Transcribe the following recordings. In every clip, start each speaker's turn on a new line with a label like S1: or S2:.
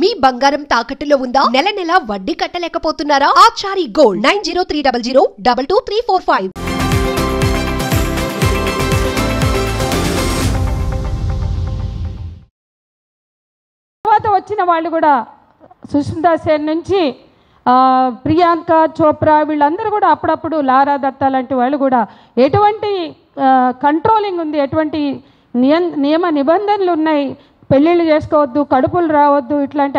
S1: మీ బంగారం తాకట్టులో ఉందా? నెల నెల వడ్డీ కట్టలేకపోతున్నారా? ఆచారి గోల్డ్ 9030022345.
S2: తర్వాత వచ్చిన వాళ్ళు కూడా సుష్మితా సేన్ నుంచి ప్రియాంక చోప్రా వీళ్ళందరూ కూడా అప్పుడప్పుడు లారా దత్తా లాంటి వాళ్ళు కూడా ఎటువంటి కంట్రోలింగ్ ఉంది, ఎటువంటి నియమ నిబంధనలు ఉన్నాయి, పెళ్ళిళ్ళు చేసుకోవద్దు, కడుపులు రావద్దు, ఇట్లాంటి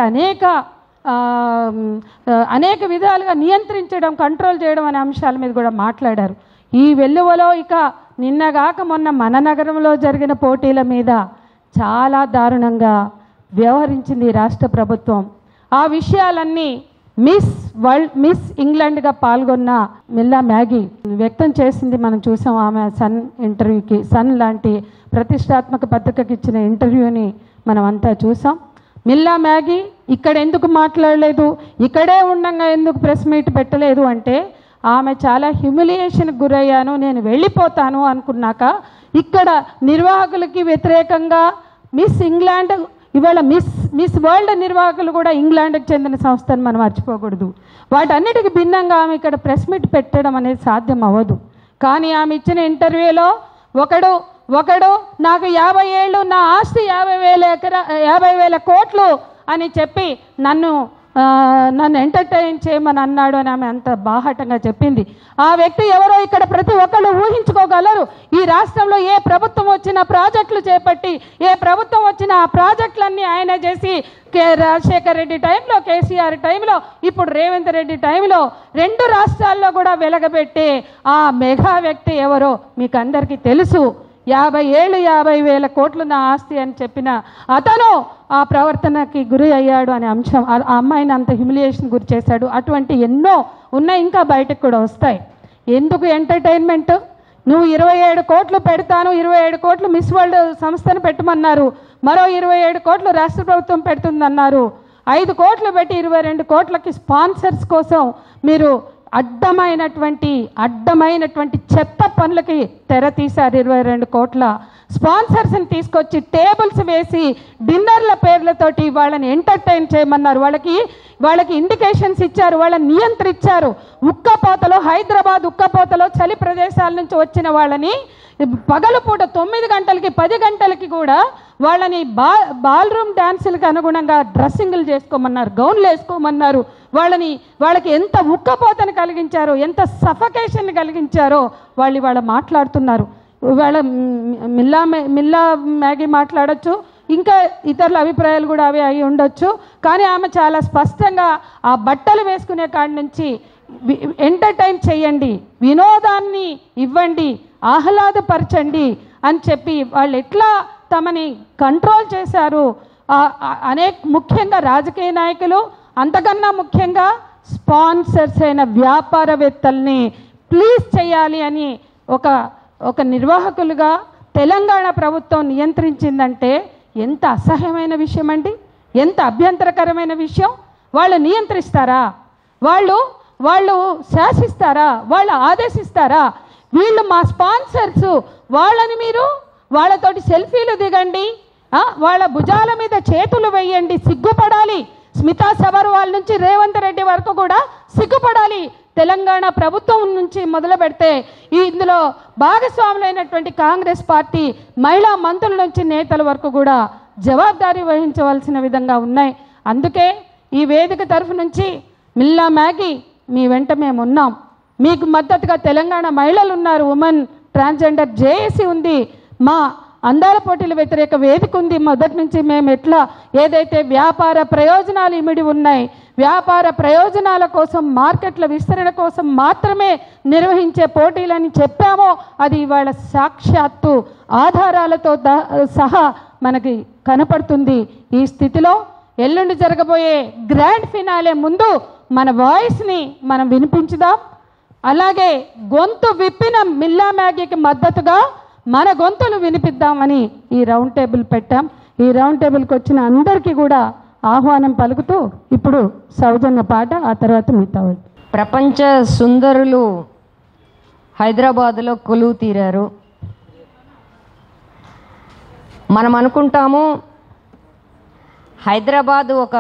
S2: అనేక విధాలుగా నియంత్రించడం, కంట్రోల్ చేయడం అనే అంశాల మీద కూడా మాట్లాడారు. ఈ వెల్లువలో ఇక నిన్నగాక మొన్న మన నగరంలో జరిగిన పోటీల మీద చాలా దారుణంగా వ్యవహరించింది రాష్ట్ర ప్రభుత్వం. ఆ విషయాలన్నీ మిస్ ఇంగ్లాండ్గా పాల్గొన్న మిల్లా మ్యాగీ వ్యక్తం చేసింది. మనం చూసాం. ఆమె సన్ లాంటి ప్రతిష్టాత్మక పత్రికకి ఇచ్చిన ఇంటర్వ్యూని మనం అంతా చూసాం. మిల్లా మ్యాగీ ఇక్కడ ఎందుకు మాట్లాడలేదు, ఇక్కడే ఉండగా ఎందుకు ప్రెస్ మీట్ పెట్టలేదు అంటే ఆమె చాలా హ్యూమిలియేషన్కి గురయ్యాను, నేను వెళ్ళిపోతాను అనుకున్నాక ఇక్కడ నిర్వాహకులకి వ్యతిరేకంగా మిస్ ఇంగ్లాండ్, ఇవాళ మిస్ వరల్డ్ నిర్వాహకులు కూడా ఇంగ్లాండ్కి చెందిన సంస్థను మనం మర్చిపోకూడదు. వాటన్నిటికి భిన్నంగా ఆమె ఇక్కడ ప్రెస్ మీట్ పెట్టడం అనేది సాధ్యం అవ్వదు. కానీ ఆమె ఇచ్చిన ఇంటర్వ్యూలో ఒకడు నాకు 50 ఏళ్ళు, నా ఆస్తి 50,000 కోట్లు అని చెప్పి నన్ను ఎంటర్టైన్ చేయమని అన్నాడు అని ఆమె అంత బాహాటంగా చెప్పింది. ఆ వ్యక్తి ఎవరో ఇక్కడ ప్రతి ఒక్కళ్ళు ఊహించుకోగలరు. ఈ రాష్ట్రంలో ఏ ప్రభుత్వం వచ్చినా ప్రాజెక్టులు చేపట్టి, ఏ ప్రభుత్వం వచ్చినా ఆ ప్రాజెక్టులన్నీ ఆయన చేసి, రాజశేఖర్ రెడ్డి టైంలో, కేసీఆర్ టైంలో, ఇప్పుడు రేవంత్ రెడ్డి టైంలో 2 రాష్ట్రాల్లో కూడా వెలగబెట్టే ఆ మెగా వ్యక్తి ఎవరో మీకు అందరికీ తెలుసు. 50 ఏళ్ళు 50,000 కోట్లు నా ఆస్తి అని చెప్పిన అతను ఆ ప్రవర్తనకి గురి అయ్యాడు అనే అంశం, ఆ అమ్మాయిని అంత హ్యూమిలియేషన్ గురి చేశాడు. అటువంటి ఎన్నో ఉన్నాయి, ఇంకా బయటకు కూడా వస్తాయి. ఎందుకు ఎంటర్టైన్మెంట్? నువ్వు 27 కోట్లు పెడతాను, 27 కోట్లు మిస్ వరల్డ్ సంస్థను పెట్టమన్నారు, మరో 27 కోట్లు రాష్ట్ర ప్రభుత్వం పెడుతుందన్నారు. 5 కోట్లు పెట్టి 22 కోట్లకి స్పాన్సర్స్ కోసం మీరు అడ్డమైనటువంటి చెత్త పనులకి తెర తీశారు. 22 కోట్ల స్పాన్సర్స్ని తీసుకొచ్చి టేబుల్స్ వేసి డిన్నర్ల పేర్లతోటి వాళ్ళని ఎంటర్టైన్ చేయమన్నారు. వాళ్ళకి ఇండికేషన్స్ ఇచ్చారు, వాళ్ళని నియంత్రించారు. హైదరాబాద్ ఉక్కపోతలో చలి ప్రదేశాల నుంచి వచ్చిన వాళ్ళని పగలుపూట 9 గంటలకి 10 గంటలకి కూడా వాళ్ళని బాల్రూమ్ డ్యాన్సులకు అనుగుణంగా డ్రెస్సింగ్లు చేసుకోమన్నారు, గౌన్లు వేసుకోమన్నారు. వాళ్ళకి ఎంత ఉక్కపోతను కలిగించారో, ఎంత సఫకేషన్ కలిగించారో వాళ్ళు మాట్లాడుతున్నారు. వాళ్ళ మిల్లా మ్యాగీ మాట్లాడచ్చు, ఇంకా ఇతరుల అభిప్రాయాలు కూడా అవే అయి ఉండొచ్చు. కానీ ఆమె చాలా స్పష్టంగా ఆ బట్టలు వేసుకునే కాడి నుంచి ఎంటర్టైన్ చేయండి, వినోదాన్ని ఇవ్వండి, ఆహ్లాదపరచండి అని చెప్పి వాళ్ళు ఎట్లా తమని కంట్రోల్ చేశారు. ముఖ్యంగా రాజకీయ నాయకులు, అంతకన్నా ముఖ్యంగా స్పాన్సర్స్ అయిన వ్యాపారవేత్తల్ని ప్లీజ్ చేయాలి అని ఒక నిర్వాహకులుగా తెలంగాణ ప్రభుత్వం నియంత్రించిందంటే ఎంత అసహ్యమైన విషయం అండి, ఎంత అభ్యంతరకరమైన విషయం. వాళ్ళు నియంత్రిస్తారా? వాళ్ళు శాసిస్తారా? వాళ్ళు ఆదేశిస్తారా? వీళ్ళు మా స్పాన్సర్స్, వాళ్ళతోటి సెల్ఫీలు దిగండి, వాళ్ళ భుజాల మీద చేతులు వేయండి, సిగ్గుపడాలి. స్మితా సబర్వాల్ నుంచి రేవంత్ రెడ్డి వరకు కూడా సిగ్గుపడాలి. తెలంగాణ ప్రభుత్వం నుంచి మొదలు పెడితే ఇందులో భాగస్వాములైనటువంటి కాంగ్రెస్ పార్టీ మహిళా మంత్రుల నుంచి నేతల వరకు కూడా జవాబుదారీ వహించవలసిన విధంగా ఉన్నాయి. అందుకే ఈ వేదిక తరఫు నుంచి మిల్లా మ్యాగీ మీ వెంట మేము ఉన్నాం. మీకు మద్దతుగా తెలంగాణ మహిళలు ఉన్నారు, ఉమెన్ ట్రాన్స్జెండర్ జేఏసీ ఉంది, మా అందాల పోటీల వ్యతిరేక వేదిక ఉంది. మొదటి నుంచి మేము ఏదైతే వ్యాపార ప్రయోజనాలు ఇమిడి ఉన్నాయి, వ్యాపార ప్రయోజనాల కోసం, మార్కెట్ల విస్తరణ కోసం మాత్రమే నిర్వహించే పోటీలని చెప్పామో అది ఇవాళ సాక్షాత్తు ఆధారాలతో సహా మనకి కనపడుతుంది. ఈ స్థితిలో ఎల్లుండి జరగబోయే గ్రాండ్ ఫినాలే ముందు మన వాయిస్ని మనం వినిపించుదాం. అలాగే గొంతు విప్పిన మిల్లా మ్యాగీకి మద్దతుగా మన గొంతులు వినిపిద్దామని ఈ రౌండ్ టేబుల్ పెట్టాం. ఈ రౌండ్ టేబుల్కి వచ్చిన అందరికీ కూడా ఆహ్వానం పలుకుతూ ఇప్పుడు సౌజన్య పాట, ఆ తర్వాత మిగతా.
S3: ప్రపంచ సుందరులు హైదరాబాద్లో కొలువు తీరారు. మనం అనుకుంటాము హైదరాబాదు ఒక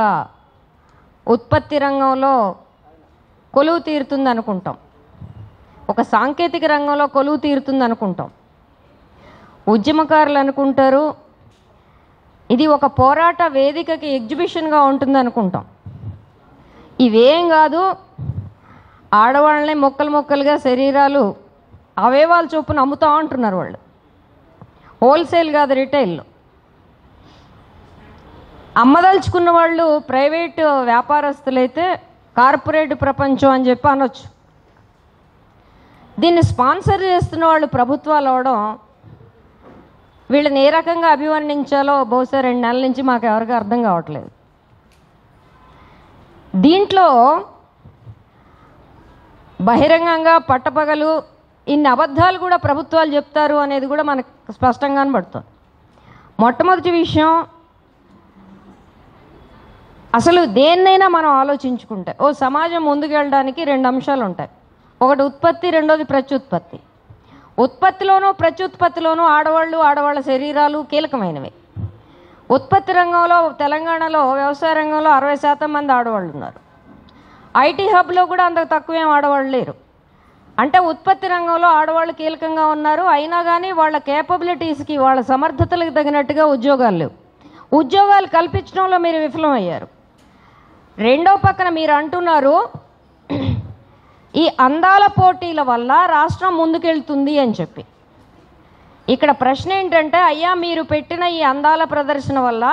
S3: ఉత్పత్తి రంగంలో కొలువు తీరుతుంది అనుకుంటాం, ఒక సాంకేతిక రంగంలో కొలువు తీరుతుంది అనుకుంటాం. ఉద్యమకారులు అనుకుంటారు ఇది ఒక పోరాట వేదికకి ఎగ్జిబిషన్గా ఉంటుంది అనుకుంటాం. ఇవేం కాదు, ఆడవాళ్ళని మొక్కలు మొక్కలుగా శరీరాలు అవయవాల చొప్పున అమ్ముతూ ఉంటున్నారు వాళ్ళు. హోల్సేల్ కాదు, రిటైల్లో. అమ్మదలుచుకున్న వాళ్ళు ప్రైవేటు వ్యాపారస్తులైతే కార్పొరేట్ ప్రపంచం అని చెప్పి అనొచ్చు. దీన్ని స్పాన్సర్ చేస్తున్న వాళ్ళు ప్రభుత్వాలు అవడం, వీళ్ళని ఏ రకంగా అభివర్ణించాలో బహుశా 2 నెలల నుంచి మాకు ఎవరికి అర్థం కావట్లేదు. దీంట్లో బహిరంగంగా పట్టపగలు ఇన్ని అబద్ధాలు కూడా ప్రభుత్వాలు చెప్తారు అనేది కూడా మనకు స్పష్టంగా కనబడుతుంది. మొట్టమొదటి విషయం, అసలు దేన్నైనా మనం ఆలోచించుకుంటే ఓ సమాజం ముందుకెళ్ళడానికి 2 అంశాలు ఉంటాయి. ఒకటి ఉత్పత్తి, రెండోది ప్రత్యుత్పత్తి. ఉత్పత్తిలోనూ ప్రత్యుత్పత్తిలోనూ ఆడవాళ్ళ శరీరాలు కీలకమైనవి. ఉత్పత్తి రంగంలో తెలంగాణలో వ్యవసాయ రంగంలో 60% మంది ఆడవాళ్ళు ఉన్నారు. ఐటీ హబ్లో కూడా అంతకు తక్కువేం ఆడవాళ్ళు లేరు. అంటే ఉత్పత్తి రంగంలో ఆడవాళ్ళు కీలకంగా ఉన్నారు. అయినా కానీ వాళ్ళ కేపబిలిటీస్కి, వాళ్ళ సమర్థతలకు తగినట్టుగా ఉద్యోగాలు లేవు. ఉద్యోగాలు కల్పించడంలో మీరు విఫలమయ్యారు. రెండో పక్కన మీరు అంటున్నారు ఈ అందాల పోటీల వల్ల రాష్ట్రం ముందుకెళ్తుంది అని చెప్పి. ఇక్కడ ప్రశ్న ఏంటంటే, అయ్యా మీరు పెట్టిన ఈ అందాల ప్రదర్శన వల్ల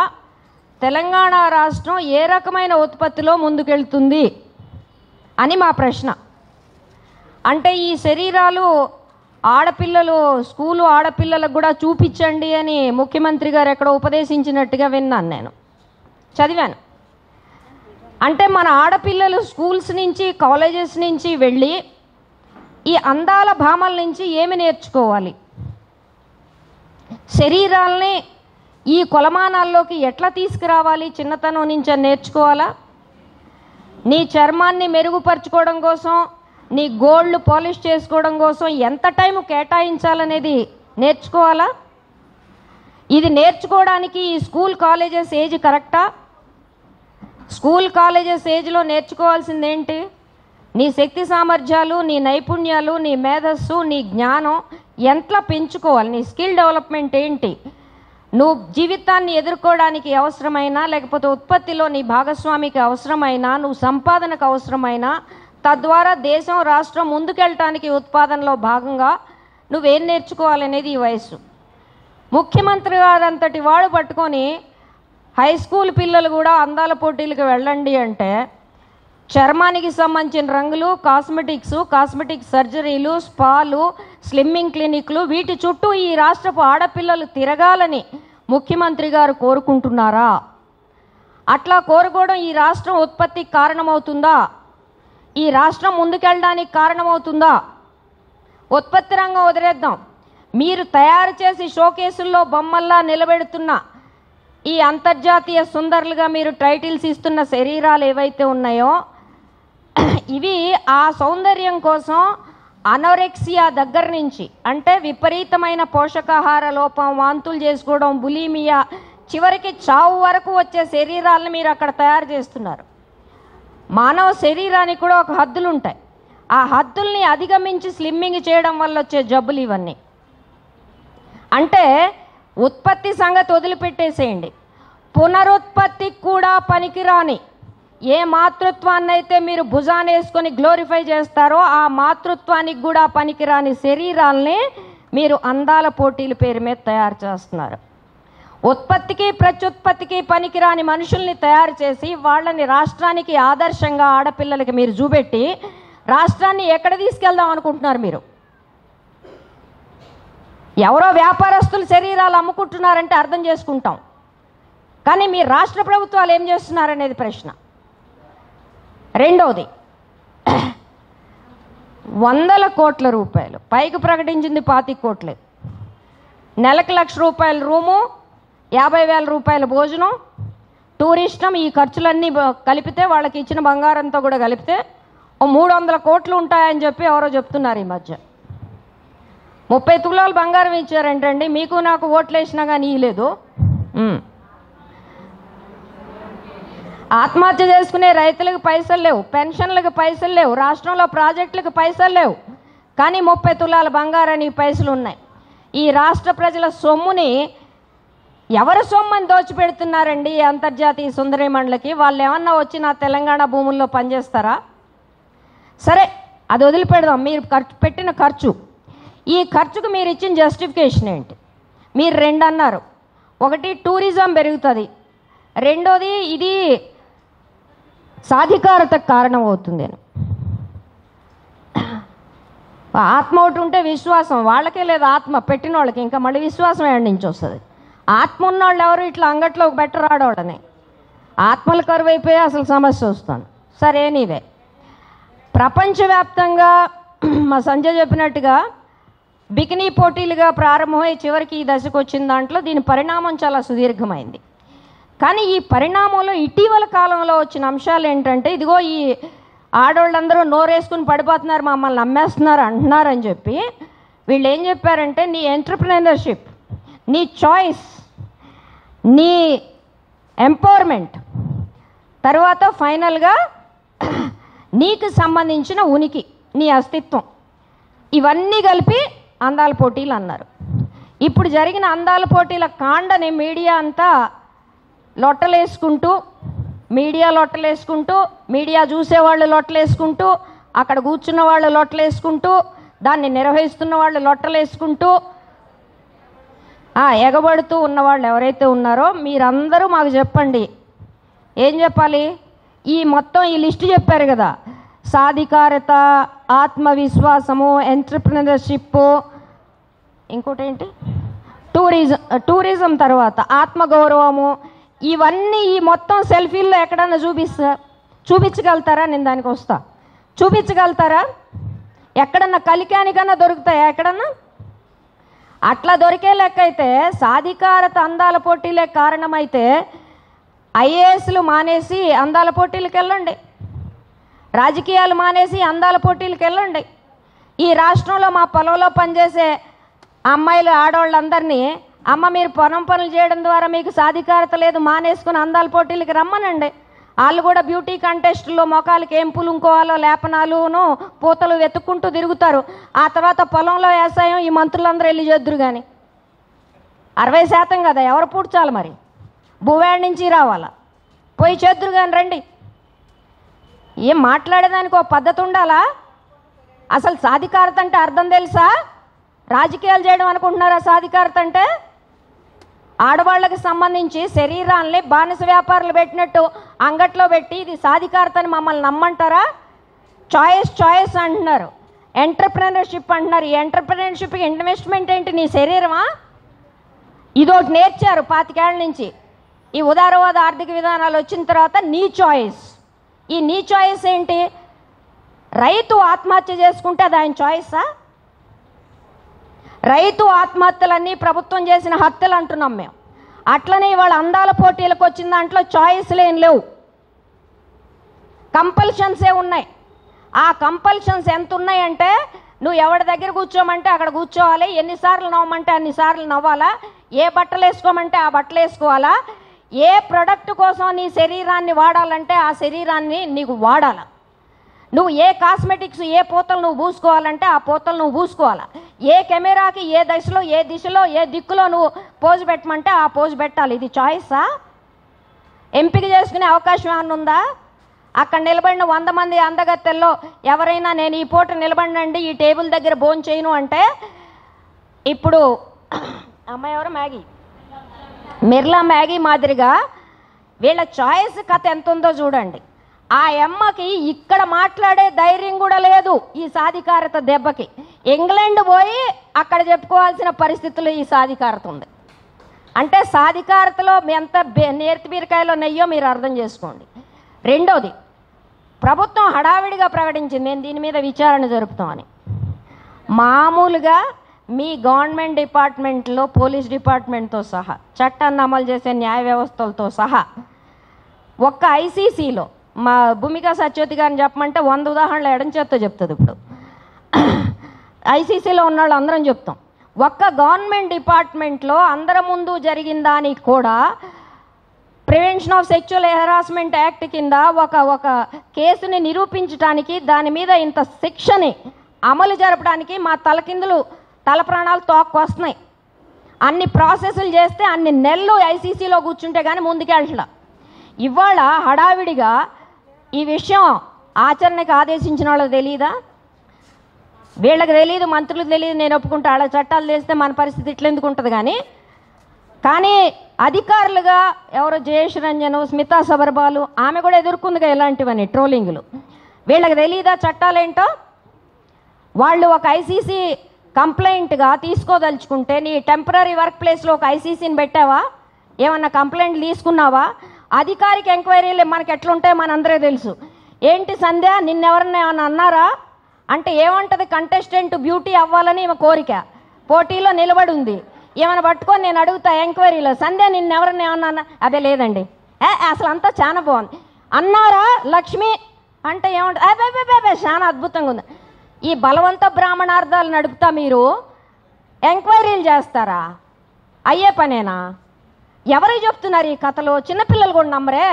S3: తెలంగాణ రాష్ట్రం ఏ రకమైన ఉత్పత్తిలో ముందుకెళ్తుంది అని మా ప్రశ్న. అంటే ఈ శరీరాలు ఆడపిల్లలు, స్కూలు ఆడపిల్లలకు కూడా చూపించండి అని ముఖ్యమంత్రి గారు ఎక్కడో ఉపదేశించినట్టుగా విన్నాను, నేను చదివాను. అంటే మన ఆడపిల్లలు స్కూల్స్ నుంచి, కాలేజెస్ నుంచి వెళ్ళి ఈ అందాల భామల నుంచి ఏమి నేర్చుకోవాలి? శరీరాల్ని ఈ కొలమానాల్లోకి ఎట్లా తీసుకురావాలి? చిన్నతనం నుంచి నేర్చుకోవాలా? నీ చర్మాన్ని మెరుగుపరచుకోవడం కోసం, నీ గోల్డ్ పాలిష్ చేసుకోవడం కోసం ఎంత టైం కేటాయించాలనేది నేర్చుకోవాలా? ఇది నేర్చుకోవడానికి ఈ స్కూల్ కాలేజెస్ ఏజ్ కరెక్టా? స్కూల్ కాలేజెస్ ఏజ్లో నేర్చుకోవాల్సింది ఏంటి? నీ శక్తి సామర్థ్యాలు, నీ నైపుణ్యాలు, నీ మేధస్సు, నీ జ్ఞానం ఎంతలా పెంచుకోవాలి? నీ స్కిల్ డెవలప్మెంట్ ఏంటి? నువ్వు జీవితాన్ని ఎదుర్కోవడానికి అవసరమైనా, లేకపోతే ఉత్పత్తిలో నీ భాగస్వామికి అవసరమైనా, నువ్వు సంపాదనకు అవసరమైనా, తద్వారా దేశం, రాష్ట్రం ముందుకెళ్ళటానికి ఉత్పాదనలో భాగంగా నువ్వేం నేర్చుకోవాలనేది ఈ వయస్సు. ముఖ్యమంత్రి గారంతటి వాడు పట్టుకొని హై స్కూల్ పిల్లలు కూడా అందాల పోటీలకు వెళ్ళండి అంటే, చర్మానికి సంబంధించిన రంగులు, కాస్మెటిక్ సర్జరీలు, స్పాలు, స్లిమ్మింగ్ క్లినిక్లు, వీటి చుట్టూ ఈ రాష్ట్రపు ఆడపిల్లలు తిరగాలని ముఖ్యమంత్రి గారు కోరుకుంటున్నారా? అట్లా కోరుకోవడం ఈ రాష్ట్రం ఉత్పత్తికి కారణమవుతుందా? ఈ రాష్ట్రం ముందుకెళ్ళడానికి కారణమవుతుందా? ఉత్పత్తి రంగం వదిలేద్దాం. మీరు తయారు చేసి షోకేసుల్లో బొమ్మల్లా నిలబెడుతున్న ఈ అంతర్జాతీయ సుందరులుగా మీరు టైటిల్స్ ఇస్తున్న శరీరాలు ఏవైతే ఉన్నాయో, ఇవి ఆ సౌందర్యం కోసం అనోరెక్సియా దగ్గర నుంచి, అంటే విపరీతమైన పోషకాహార లోపం, వాంతులు చేసుకోవడం, బులీమియా, చివరికి చావు వరకు వచ్చే శరీరాలను మీరు అక్కడ తయారు చేస్తున్నారు. మానవ శరీరానికి కూడా ఒక హద్దులు ఉంటాయి. ఆ హద్దుల్ని అధిగమించి స్లిమ్మింగ్ చేయడం వల్ల వచ్చే జబ్బులు ఇవన్నీ. అంటే ఉత్పత్తి సంగతి వదిలిపెట్టేసేయండి. పునరుత్పత్తికి కూడా పనికిరాని ఏ మాతృత్వాన్నైతే మీరు భుజాన్ని వేసుకొని గ్లోరిఫై చేస్తారో, ఆ మాతృత్వానికి కూడా పనికిరాని శరీరాల్ని మీరు అందాల పోటీల పేరు మీద తయారు చేస్తున్నారు. ఉత్పత్తికి ప్రత్యుత్పత్తికి పనికిరాని మనుషుల్ని తయారు చేసి వాళ్ళని రాష్ట్రానికి ఆదర్శంగా ఆడపిల్లలకి మీరు చూపెట్టి రాష్ట్రాన్ని ఎక్కడ తీసుకెళ్దాం అనుకుంటున్నారు మీరు? ఎవరో వ్యాపారస్తులు శరీరాలు అమ్ముకుంటున్నారంటే అర్థం చేసుకుంటాం, కానీ మీ రాష్ట్ర ప్రభుత్వాలు ఏం చేస్తున్నారనేది ప్రశ్న. రెండవది, 100 కోట్ల రూపాయలు, పైకి ప్రకటించింది 25 కోట్లే, నెలకు 1,00,000 రూపాయల రూము, 50,000 రూపాయల భోజనం, టూరిస్టం, ఈ ఖర్చులన్నీ కలిపితే, వాళ్ళకి ఇచ్చిన బంగారంతో కూడా కలిపితే 300 కోట్లు ఉంటాయని చెప్పి ఎవరో చెప్తున్నారు ఈ మధ్య. 30 తులాలు బంగారం ఇచ్చారంటండి. మీకు నాకు ఓట్లు వేసినా కానీ ఇవ్వలేదు. ఆత్మహత్య చేసుకునే రైతులకు పైసలు లేవు, పెన్షన్లకు పైసలు లేవు, రాష్ట్రంలో ప్రాజెక్టులకు పైసలు లేవు, కానీ 30 తులాల బంగారానికి పైసలు ఉన్నాయి. ఈ రాష్ట్ర ప్రజల సొమ్ముని ఎవరు సొమ్మని దోచిపెడుతున్నారండి ఈ అంతర్జాతీయ సుందరీమణులకి? వాళ్ళు ఏమన్నా వచ్చి నా తెలంగాణ భూముల్లో పనిచేస్తారా? సరే, అది వదిలిపెడదాం. మీరు పెట్టిన ఖర్చు, ఈ ఖర్చుకు మీరు ఇచ్చిన జస్టిఫికేషన్ ఏంటి? మీరు 2 అన్నారు. ఒకటి టూరిజం పెరుగుతుంది, రెండోది ఇది సాధికారతకు కారణం అవుతుంది. ఆత్మ ఒకటి ఉంటే విశ్వాసం, వాళ్ళకే లేదు ఆత్మ, పెట్టిన వాళ్ళకి ఇంకా మళ్ళీ విశ్వాసం ఎక్కడి నుంచి వస్తుంది? ఆత్మ ఉన్నవాళ్ళు ఎవరు ఇట్లా అంగట్లో బెటర్ ఆడవాళ్ళని? ఆత్మలు కరువు అయిపోయి అసలు సమస్య వస్తుంది. సరే, నీవే ప్రపంచవ్యాప్తంగా మా సంజయ్ చెప్పినట్టుగా బికినీ పోటీలుగా ప్రారంభమై చివరికి ఈ దశకు వచ్చిన దాంట్లో దీని పరిణామం చాలా సుదీర్ఘమైంది. కానీ ఈ పరిణామంలో ఇటీవల కాలంలో వచ్చిన అంశాలు ఏంటంటే, ఇదిగో ఈ ఆడవాళ్ళందరూ నోరేసుకుని పడిపోతున్నారు, మమ్మల్ని నమ్మేస్తున్నారు అంటున్నారని చెప్పి వీళ్ళు ఏం చెప్పారంటే, నీ ఎంటర్‌ప్రెన్యూర్‌షిప్, నీ చాయిస్, నీ ఎంపవర్మెంట్, తర్వాత ఫైనల్గా నీకు సంబంధించిన ఉనికి, నీ అస్తిత్వం, ఇవన్నీ కలిపి అందాల పోటీలు అన్నారు. ఇప్పుడు జరిగిన అందాల పోటీల కాండని మీడియా అంతా లొట్టలేసుకుంటూ, మీడియా చూసేవాళ్ళు లొట్టలేసుకుంటూ, అక్కడ కూర్చున్న వాళ్ళు లొట్టలేసుకుంటూ, దాన్ని నిర్వహిస్తున్న వాళ్ళు లొట్టలేసుకుంటూ, ఎగబడుతూ ఉన్నవాళ్ళు ఎవరైతే ఉన్నారో మీరందరూ మాకు చెప్పండి, ఏం చెప్పాలి? ఈ మొత్తం ఈ లిస్టు చెప్పారు కదా, సాధికారత, ఆత్మవిశ్వాసము, ఎంటర్‌ప్రెన్యూర్‌షిప్, ఇంకోటి ఏంటి, టూరిజం, తర్వాత ఆత్మగౌరవము, ఇవన్నీ ఈ మొత్తం సెల్ఫీల్లో ఎక్కడన్నా చూపించగలుగుతారా? నేను దానికి వస్తా. చూపించగలుగుతారా? ఎక్కడన్నా కలికానికన్నా దొరుకుతాయా ఎక్కడన్నా? అట్లా దొరికే లెక్క అయితే సాధికారత అందాల పోటీలే కారణమైతే ఐఏఎస్లు మానేసి అందాల పోటీలకు వెళ్ళండి, రాజకీయాలు మానేసి అందాల పోటీలకు వెళ్ళండి. ఈ రాష్ట్రంలో మా పొలంలో పనిచేసే అమ్మాయిలు, ఆడవాళ్ళందరినీ, అమ్మ మీరు పొలం పనులు చేయడం ద్వారా మీకు సాధికారత లేదు, మానేసుకుని అందాల పోటీలకు రమ్మనండి. వాళ్ళు కూడా బ్యూటీ కంటెస్ట్లో మొఖాలకి ఏం పులుంకోవాలో లేపనాలును పూతలు వెతుక్కుంటూ తిరుగుతారు. ఆ తర్వాత పొలంలో వ్యవసాయం ఈ మంత్రులందరూ వెళ్ళి చేద్దురు. కానీ 60% కదా, ఎవరు పూడ్చాలి మరి? భూవేడి నుంచి రావాలా, పోయి చేద్దురు కానీ రండి. ఏం మాట్లాడేదానికి ఒక పద్ధతి ఉండాలా? అసలు సాధికారత అంటే అర్థం తెలుసా? రాజకీయాలు చేయడం అనుకుంటున్నారా సాధికారత అంటే? ఆడవాళ్ళకి సంబంధించి శరీరాన్ని బానిస వ్యాపారులు పెట్టినట్టు అంగట్లో పెట్టి ఇది సాధికారత అని మమ్మల్ని నమ్మంటారా? చాయిస్ అంటున్నారు, ఎంటర్‌ప్రెన్యూర్‌షిప్ అంటున్నారు. ఈ ఎంటర్‌ప్రెన్యూర్‌షిప్కి ఇన్వెస్ట్మెంట్ ఏంటి? నీ శరీరమా? ఇదొకటి నేర్చారు 25 ఏళ్ళ నుంచి. ఈ ఉదారవాద ఆర్థిక విధానాలు వచ్చిన తర్వాత నీ చాయిస్. ఈ నీ చాయిస్ ఏంటి? రైతు ఆత్మహత్య చేసుకుంటే అది ఆయన చాయిసా? రైతు ఆత్మహత్యలన్నీ ప్రభుత్వం చేసిన హత్యలు అంటున్నాం మేము. అట్లనే ఇవాళ అందాల పోటీలకు వచ్చిన దాంట్లో చాయిస్లు ఏం లేవు, కంపల్షన్సే ఉన్నాయి. ఆ కంపల్షన్స్ ఎంత ఉన్నాయంటే, నువ్వు ఎవరి దగ్గర కూర్చోమంటే అక్కడ కూర్చోవాలి, ఎన్నిసార్లు నవ్వమంటే అన్నిసార్లు నవ్వాలా, ఏ బట్టలు వేసుకోమంటే ఆ బట్టలు వేసుకోవాలా, ఏ ప్రొడక్ట్ కోసం నీ శరీరాన్ని వాడాలంటే ఆ శరీరాన్ని నీకు వాడాలా, నువ్వు ఏ కాస్మెటిక్స్ ఏ పూతలు నువ్వు పూసుకోవాలంటే ఆ పూతలు నువ్వు పూసుకోవాలా, ఏ కెమెరాకి ఏ దశలో ఏ దిశలో ఏ దిక్కులో నువ్వు పోజు పెట్టమంటే ఆ పోజు పెట్టాలి. ఇది చాయిసా? ఎంపిక చేసుకునే అవకాశం ఏమన్నా ఉందా? అక్కడ నిలబడిన 100 మంది అందగత్తెల్లో ఎవరైనా నేను ఈ పూట నిలబడినండి ఈ టేబుల్ దగ్గర భోజనం చేయను అంటే, ఇప్పుడు అమ్మాయి ఎవరు, మిర్లా మ్యాగీ మాదిరిగా వీళ్ళ చాయిస్ కథ ఎంత ఉందో చూడండి. ఆ అమ్మకి ఇక్కడ మాట్లాడే ధైర్యం కూడా లేదు ఈ సాధికారత దెబ్బకి. ఇంగ్లాండ్ పోయి అక్కడ చెప్పుకోవాల్సిన పరిస్థితుల్లో ఈ సాధికారత ఉంది. అంటే సాధికారతలో ఎంత నేర్తి బీరకాయలో నెయ్యో మీరు అర్థం చేసుకోండి. రెండోది, ప్రభుత్వం హడావిడిగా ప్రకటించింది నేను దీని మీద విచారణ జరుపుతామని. మామూలుగా మీ గవర్నమెంట్ డిపార్ట్మెంట్లో పోలీస్ డిపార్ట్మెంట్తో సహా చట్టాన్ని అమలు చేసే న్యాయ వ్యవస్థలతో సహా ఒక్క ఐసీసీలో మా భూమికా సత్యవతి గారిని చెప్పమంటే 100 ఉదాహరణలు ఎడం చేత్తో చెప్తుంది. ఇప్పుడు ఐసీసీలో ఉన్న వాళ్ళు అందరం చెప్తాం. ఒక్క గవర్నమెంట్ డిపార్ట్మెంట్లో అందరి ముందు జరిగిన దానికి కూడా prevention of sexual harassment act కింద ఒక కేసుని నిరూపించడానికి దాని మీద ఇంత శిక్షని అమలు జరపడానికి మా తలకిందులు తల ప్రాణాలు తోక్కొస్తున్నాయి. అన్ని ప్రాసెస్లు చేస్తే అన్ని నెలలు ఐసీసీలో కూర్చుంటే కానీ ముందుకెళ్ళట్లా. ఇవాళ హడావిడిగా ఈ విషయం ఆచరణకి ఆదేశించిన వాళ్ళకి తెలియదా? వీళ్ళకి తెలియదు, మంత్రులకు తెలియదు, నేను ఒప్పుకుంటా. వాళ్ళ చట్టాలు చేస్తే మన పరిస్థితి ఇట్లెందుకు ఉంటుంది. కానీ అధికారులుగా ఎవరో జయేష్ రంజన్, స్మితా సబర్బాలు, ఆమె కూడా ఎదుర్కొందిగా ఇలాంటివన్నీ ట్రోలింగ్లు. వీళ్ళకి తెలియదా చట్టాలేంటో? వాళ్ళు ఒక ఐసీసీ కంప్లైంట్గా తీసుకోదలుచుకుంటే నీ టెంపరీ వర్క్ ప్లేస్లో ఒక ఐసీసీని పెట్టావా? ఏమన్నా కంప్లైంట్లు తీసుకున్నావా? అధికారిక ఎంక్వైరీలు మనకి ఎట్లుంటాయో మనందరే తెలుసు. ఏంటి సంధ్య, నిన్నెవరన్నా ఏమన్నా అన్నారా అంటే ఏమంటది? కంటెస్టెంట్ బ్యూటీ అవ్వాలని ఈమె కోరిక, పోటీలో నిలబడి ఉంది. ఏమైనా పట్టుకొని నేను అడుగుతా ఎంక్వైరీలో, సంధ్య నిన్నెవరన్నా ఏమన్నా అన్నా? అదే లేదండి, అసలు అంతా చాలా బాగుంది అన్నారా లక్ష్మి అంటే ఏమంటుంది? అదే చాలా అద్భుతంగా ఉంది. ఈ బలవంత బ్రాహ్మణార్థాలు నడుపుతా మీరు ఎంక్వైరీలు చేస్తారా? అయ్యే పనేనా? ఎవరికి చెప్తున్నారు ఈ కథలు? చిన్నపిల్లలు కూడా నమ్మరే.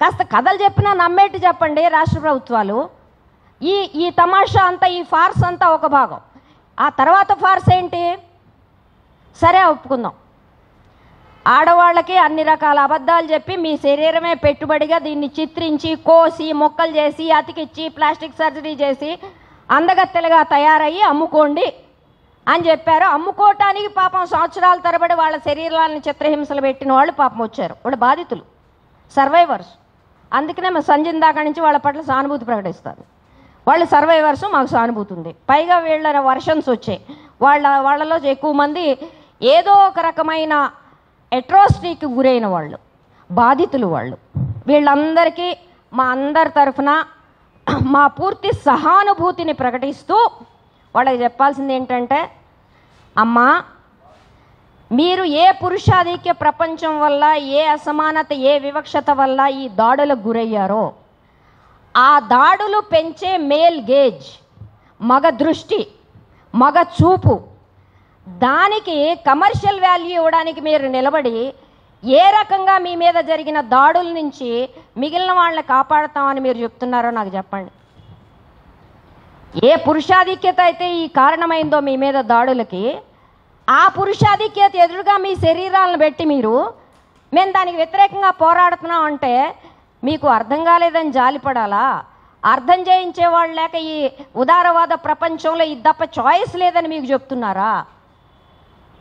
S3: కాస్త కథలు చెప్పినా నమ్మేట్టు చెప్పండి రాష్ట్ర ప్రభుత్వాలు. ఈ తమాషా అంతా, ఈ ఫార్స్ అంతా ఒక భాగం. ఆ తర్వాత ఫార్స్ ఏంటి? సరే ఒప్పుకుందాం, ఆడవాళ్ళకి అన్ని రకాల అబద్ధాలు చెప్పి మీ శరీరమే పెట్టుబడిగా దీన్ని చిత్రించి కోసి మొక్కలు చేసి అతికిచ్చి ప్లాస్టిక్ సర్జరీ చేసి అందగత్తెలుగా తయారయ్యి అమ్ముకోండి అని చెప్పారు. అమ్ముకోవటానికి పాపం సంవత్సరాల తరబడి వాళ్ళ శరీరాలను చిత్రహింసలు పెట్టిన వాళ్ళు పాపం వచ్చారు. వాళ్ళు బాధితులు, సర్వైవర్స్. అందుకనే మా సంజయ్ దాకా నుంచి వాళ్ళ పట్ల సానుభూతి ప్రకటిస్తారు. వాళ్ళు సర్వైవర్స్, మాకు సానుభూతి ఉంది. పైగా వీళ్ళ వర్షన్స్ వచ్చాయి. వాళ్ళలో ఎక్కువ మంది ఏదో ఒక రకమైన అట్రాసిటీకి గురైన వాళ్ళు, బాధితులు వాళ్ళు. వీళ్ళందరికీ మా అందరి తరఫున మా పూర్తి సహానుభూతిని ప్రకటిస్తూ వాళ్ళకి చెప్పాల్సింది ఏంటంటే, అమ్మా మీరు ఏ పురుషాధిక్య ప్రపంచం వల్ల, ఏ అసమానత, ఏ వివక్షత వల్ల ఈ దాడులకు గురయ్యారో, ఆ దాడులు పెంచే మేల్ గేజ్, మగ దృష్టి, మగ చూపు, దానికి కమర్షియల్ వాల్యూ ఇవ్వడానికి మీరు నిలబడి ఏ రకంగా మీ మీద జరిగిన దాడుల నుంచి మిగిలిన వాళ్ళని కాపాడుతామని మీరు చెప్తున్నారో నాకు చెప్పండి. ఏ పురుషాధిక్యత అయితే ఈ కారణమైందో మీ మీద దాడులకి, ఆ పురుషాధిక్యత ఎదురుగా మీ శరీరాలను పెట్టి మేము దానికి వ్యతిరేకంగా పోరాడుతున్నాం అంటే మీకు అర్థం కాలేదని జాలిపడాలా? అర్థం చేయించేవాళ్ళు లేక ఈ ఉదారవాద ప్రపంచంలో ఇది తప్ప చాయిస్ లేదని మీకు చెప్తున్నారా?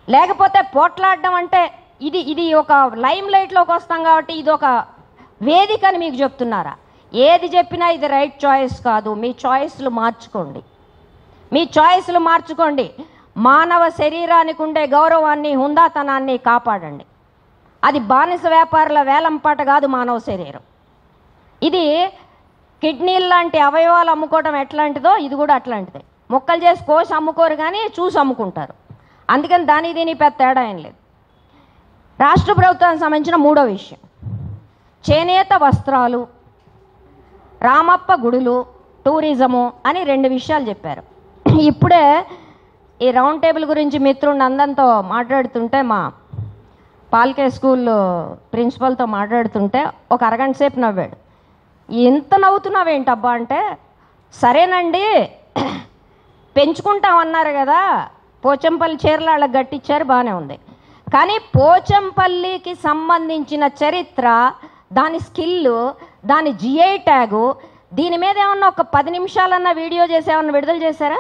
S3: లేకపోతే పోట్లాడడం అంటే ఇది ఒక లైమ్ లైట్లోకి వస్తాం కాబట్టి ఇది ఒక వేదిక అని మీకు చెప్తున్నారా? ఏది చెప్పినా ఇది రైట్ చాయిస్ కాదు. మీ చాయిస్లు మార్చుకోండి, మీ చాయిస్లు మార్చుకోండి. మానవ శరీరానికి ఉండే గౌరవాన్ని, హుందాతనాన్ని కాపాడండి. అది బానిస వ్యాపారుల వేలంపాట కాదు మానవ శరీరం. ఇది కిడ్నీలు లాంటి అవయవాలు అమ్ముకోవడం ఎట్లాంటిదో ఇది కూడా అట్లాంటిదే. మొక్కలు చేసి కోసి అమ్ముకోరు కానీ చూసి అమ్ముకుంటారు. అందుకని దానికి దీనికి పెద్ద తేడా ఏం లేదు. రాష్ట్ర ప్రభుత్వానికి సంబంధించిన మూడో విషయం, చేనేత వస్త్రాలు, రామప్ప గుడులు, టూరిజము అని 2 విషయాలు చెప్పారు. ఇప్పుడే ఈ రౌండ్ టేబుల్ గురించి మిత్రుడు అందరితో మాట్లాడుతుంటే, మా పాల్కే స్కూల్ ప్రిన్సిపల్తో మాట్లాడుతుంటే ఒక అరగంట సేపు నవ్వాడు. ఎంత నవ్వుతున్నావేంటబ్బా అంటే, సరేనండి పెంచుకుంటామన్నారు కదా, పోచంపల్లి చీరలు వాళ్ళకి గట్టించారు, బాగానే ఉంది. కానీ పోచంపల్లికి సంబంధించిన చరిత్ర, దాని స్కిల్, దాని జిఐ ట్యాగు, దీని మీద ఏమన్నా ఒక 10 నిమిషాలన్నా వీడియో చేసి ఏమన్నా విడుదల చేశారా?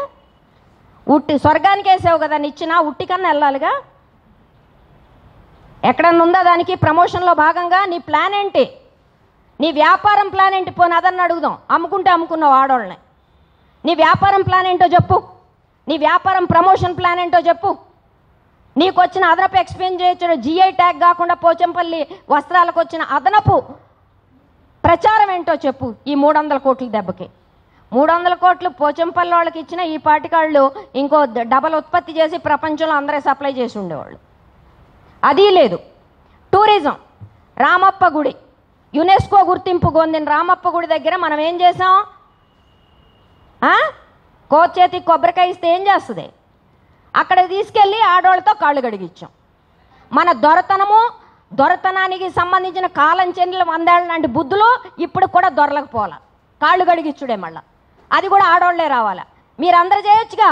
S3: ఉట్టి స్వర్గానికి వేసావు కదా నిచ్చిన, ఉట్టి కన్నా వెళ్ళాలిగా. ఎక్కడన్నా ఉందా దానికి ప్రమోషన్లో భాగంగా? నీ ప్లాన్ ఏంటి? నీ వ్యాపారం ప్లాన్ ఏంటి? పోనీ అదన్నా అడుగుదాం. అమ్ముకుంటే అమ్ముకున్నావు ఆడవాళ్ళని. నీ వ్యాపారం ప్లాన్ ఏంటో చెప్పు. నీ వ్యాపారం ప్రమోషన్ ప్లాన్ ఏంటో చెప్పు. నీకు వచ్చిన అదనపు ఎక్స్పెండిచర్, జిఐ ట్యాగ్ కాకుండా పోచంపల్లి వస్త్రాలకు వచ్చిన అదనపు ప్రచారం ఏంటో చెప్పు. ఈ 300 కోట్ల దెబ్బకి 300 కోట్లు పోచంపల్లి వాళ్ళకి ఇచ్చిన ఈ పాటికాళ్ళు ఇంకో డబల్ ఉత్పత్తి చేసి ప్రపంచంలో అందరూ సప్లై చేసి ఉండేవాళ్ళు. అది లేదు. టూరిజం, రామప్ప గుడి, యునెస్కో గుర్తింపు పొందిన రామప్ప గుడి దగ్గర మనం ఏం చేసాం? కోచేతికి కొబ్బరికాయ ఇస్తే ఏం చేస్తుంది? అక్కడ తీసుకెళ్ళి ఆడవాళ్ళతో కాళ్ళు గడిగించాం. మన దొరతనము, దొరతనానికి సంబంధించిన కాలం చెందిన 100 ఏళ్ళ లాంటి బుద్ధులు ఇప్పుడు కూడా దొరలకపోవాలా. కాళ్ళు గడిగిచ్చుడే మళ్ళా, అది కూడా ఆడవాళ్లే రావాలా. మీరందరూ చేయొచ్చుగా,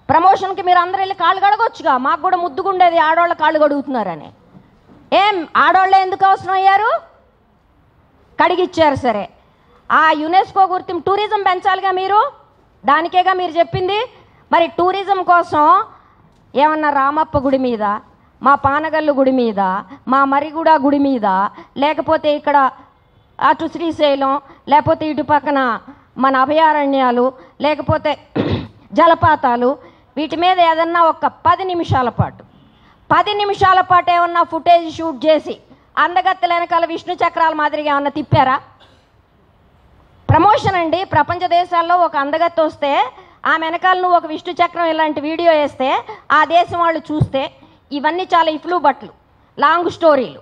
S3: ప్రమోషన్కి మీరు అందరూ వెళ్ళి కాళ్ళు కడగొచ్చుగా. మాకు కూడా ముద్దుగుండేది ఆడవాళ్ళ కాళ్ళు కడుగుతున్నారని. ఏం ఆడవాళ్ళే ఎందుకు అవసరం అయ్యారు? కడిగిచ్చారు. సరే, ఆ యునెస్కో గుర్తింపు టూరిజం పెంచాలిగా మీరు, దానికేగా మీరు చెప్పింది. మరి టూరిజం కోసం ఏమన్నా రామప్ప గుడి మీద, మా పానగల్లు గుడి మీద, మా మరిగూడ గుడి మీద, లేకపోతే ఇక్కడ అటు శ్రీశైలం, లేకపోతే ఇటు పక్కన మన అభయారణ్యాలు, లేకపోతే జలపాతాలు, వీటి మీద ఏదన్నా ఒక 10 నిమిషాల పాటు ఏమన్నా ఫుటేజ్ షూట్ చేసి అందగత్తెల వెనకాల విష్ణు చక్రాల మాదిరిగా ఏమన్నా తిప్పారా? ప్రమోషన్ అండి. ప్రపంచ దేశాల్లో ఒక అందగత్తె వస్తే ఆమె వెనకాల నువ్వు ఒక విష్ణు చక్రం ఇలాంటి వీడియో వేస్తే ఆ దేశం వాళ్ళు చూస్తే, ఇవన్నీ చాలా ఇఫ్లు బట్లు లాంగ్ స్టోరీలు,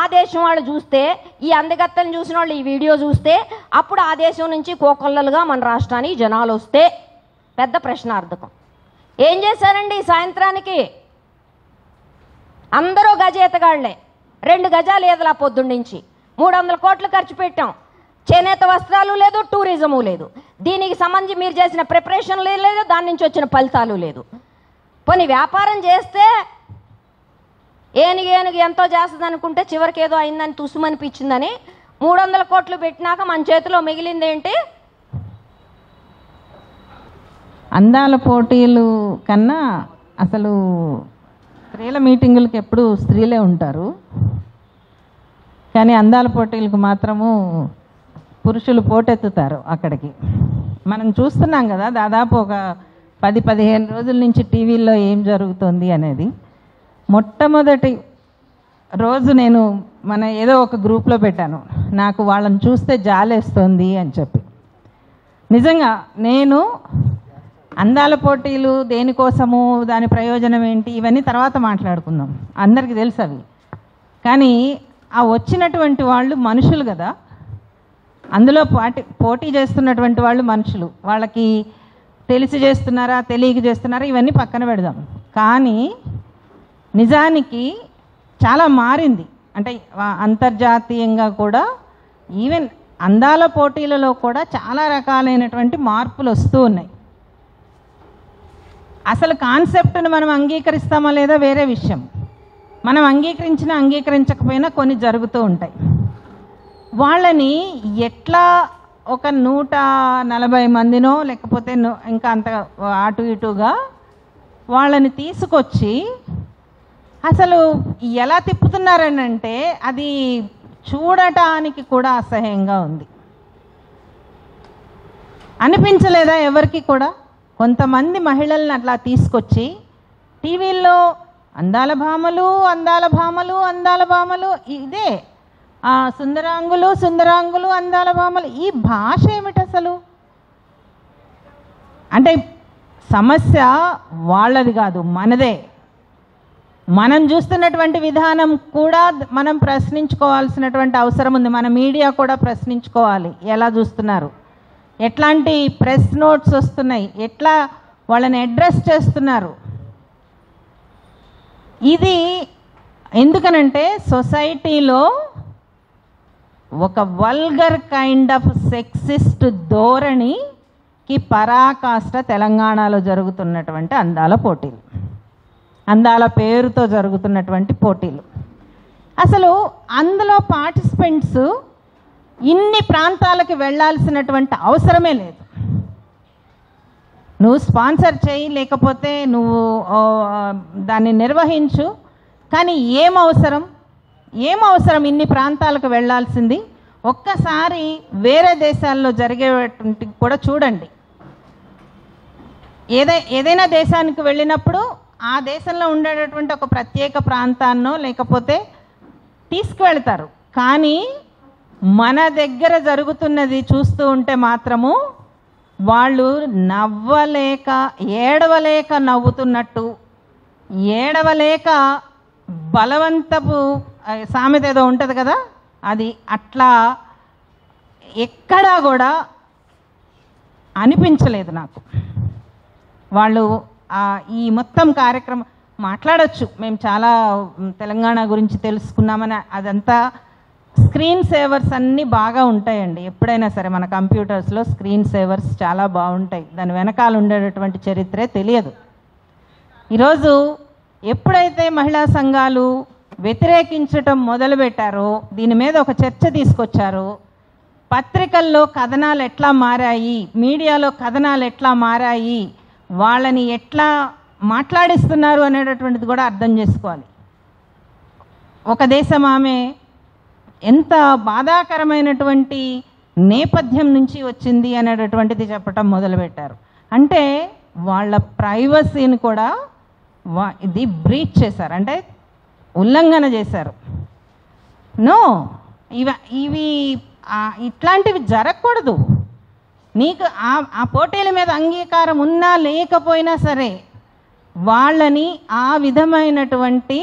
S3: ఆ దేశం వాళ్ళు చూస్తే, ఈ అందగత్తెలను చూసిన వాళ్ళు ఈ వీడియో చూస్తే, అప్పుడు ఆ దేశం నుంచి కోకొల్లలుగా మన రాష్ట్రానికి జనాలు వస్తే పెద్ద ప్రశ్నార్థకం. ఏం చేశారండి సాయంత్రానికి? అందరూ గజేతగాళ్లే. 2 గజాలు ఏదలా పొద్దున్నుంచి 300 కోట్లు ఖర్చు పెట్టాం. చేనేత వస్త్రాలు లేదు, టూరిజము లేదు. దీనికి సంబంధించి మీరు చేసిన ప్రిపరేషన్ లేదు, దాని నుంచి వచ్చిన ఫలితాలు లేదు. పోనీ వ్యాపారం చేస్తే ఏనుగు ఎంతో చేస్తుంది అనుకుంటే చివరికి ఏదో అయిందని తుసుమనిపించిందని 300 కోట్లు పెట్టినాక మన చేతిలో మిగిలింది ఏంటి?
S4: అందాల పోటీలు కన్నా అసలు స్త్రీల మీటింగులకు ఎప్పుడు స్త్రీలే ఉంటారు, కానీ అందాల పోటీలకు మాత్రము పురుషులు పోటెత్తుతారు అక్కడికి. మనం చూస్తున్నాం కదా, దాదాపు ఒక 10-15 రోజుల నుంచి టీవీల్లో ఏం జరుగుతుంది అనేది. మొట్టమొదటి రోజు నేను ఏదో ఒక గ్రూప్లో పెట్టాను, నాకు వాళ్ళని చూస్తే జాలేస్తుంది అని చెప్పి. నిజంగా నేను అందాల పోటీలు దేనికోసము, దాని ప్రయోజనం ఏంటి, ఇవన్నీ తర్వాత మాట్లాడుకుందాం, అందరికీ తెలుసు అవి. కానీ ఆ వచ్చినటువంటి వాళ్ళు మనుషులు కదా, అందులో పోటీ చేస్తున్నటువంటి వాళ్ళు మనుషులు. వాళ్ళకి తెలిసి చేస్తున్నారా, తెలియక చేస్తున్నారా, ఇవన్నీ పక్కన పెడదాం. కానీ నిజానికి చాలా మారింది. అంటే అంతర్జాతీయంగా కూడా ఈవెన్ అందాల పోటీలలో కూడా చాలా రకాలైనటువంటి మార్పులు వస్తూ ఉన్నాయి. అసలు కాన్సెప్ట్ను మనం అంగీకరిస్తామా లేదా వేరే విషయం. మనం అంగీకరించినా అంగీకరించకపోయినా కొన్ని జరుగుతూ ఉంటాయి. వాళ్ళని ఎట్లా ఒక 140 మందినో లేకపోతే ఇంకా అంత అటు ఇటుగా వాళ్ళని తీసుకొచ్చి అసలు ఎలా తిప్పుతున్నారని అంటే అది చూడటానికి కూడా అసహ్యంగా ఉంది. అనిపించలేదా ఎవరికి కూడా? కొంతమంది మహిళల్ని అట్లా తీసుకొచ్చి టీవీల్లో అందాల భామలు అందాల భామలు అందాల భామలు, ఇదే సుందరాంగులు సుందరాంగులు అందాల భామలు, ఈ భాష ఏమిటి అసలు? అంటే సమస్య వాళ్ళది కాదు, మనదే. మనం చూస్తున్నటువంటి విధానం కూడా మనం ప్రశ్నించుకోవాల్సినటువంటి అవసరం ఉంది. మన మీడియా కూడా ప్రశ్నించుకోవాలి, ఎలా చూస్తున్నారు, ఎట్లాంటి ప్రెస్ నోట్స్ వస్తున్నాయి, ఎట్లా వాళ్ళని అడ్రస్ చేస్తున్నారు. ఇది ఎందుకనంటే సొసైటీలో ఒక వల్గర్ కైండ్ ఆఫ్ సెక్సిస్ట్ ధోరణికి పరాకాష్ట తెలంగాణలో జరుగుతున్నటువంటి అందాల పోటీలు, అందాల పేరుతో జరుగుతున్నటువంటి పోటీలు. అసలు అందులో పార్టిసిపెంట్స్ ఇన్ని ప్రాంతాలకు వెళ్ళాల్సినటువంటి అవసరమే లేదు. నువ్వు స్పాన్సర్ చేయి, లేకపోతే నువ్వు దాన్ని నిర్వహించు, కానీ ఏం అవసరం ఇన్ని ప్రాంతాలకు వెళ్ళాల్సింది? ఒక్కసారి వేరే దేశాల్లో జరిగేటువంటి కూడా చూడండి. ఏదైనా దేశానికి వెళ్ళినప్పుడు ఆ దేశంలో ఉండేటటువంటి ఒక ప్రత్యేక ప్రాంతాన్నో లేకపోతే తీసుకువెళ్తారు, కానీ మన దగ్గర జరుగుతున్నది చూస్తూ ఉంటే మాత్రము వాళ్ళు నవ్వలేక ఏడవలేక నవ్వుతున్నట్టు, ఏడవలేక బలవంతపు సామెత ఏదో ఉంటుంది కదా, అది అట్లా ఎక్కడా కూడా అనిపించలేదు నాకు. వాళ్ళు ఈ మొత్తం కార్యక్రమం మాట్లాడచ్చు, మేము చాలా తెలంగాణ గురించి తెలుసుకున్నామని. అదంతా స్క్రీన్ సేవర్స్ అన్నీ బాగా ఉంటాయండి. ఎప్పుడైనా సరే మన కంప్యూటర్స్లో స్క్రీన్ సేవర్స్ చాలా బాగుంటాయి. దాని వెనకాల ఉండేటటువంటి చరిత్రే తెలియదు. ఈరోజు ఎప్పుడైతే మహిళా సంఘాలు వ్యతిరేకించటం మొదలుపెట్టారో, దీని మీద ఒక చర్చ తీసుకొచ్చారో, పత్రికల్లో కథనాలు ఎట్లా మారాయి, మీడియాలో కథనాలు ఎట్లా మారాయి, వాళ్ళని ఎట్లా మాట్లాడిస్తున్నారు అనేటటువంటిది కూడా అర్థం చేసుకోవాలి. ఒక దేశం ఆమె ఎంత బాధాకరమైనటువంటి నేపథ్యం నుంచి వచ్చింది అనేటటువంటిది చెప్పటం మొదలుపెట్టారు. అంటే వాళ్ళ ప్రైవసీని కూడా ఇది బ్రీచ్ చేశారు, అంటే ఉల్లంఘన చేశారు. నో, ఇవి ఇట్లాంటివి జరగకూడదు. నీకు ఆ పోటీల మీద అంగీకారం ఉన్నా లేకపోయినా సరే వాళ్ళని ఆ విధమైనటువంటి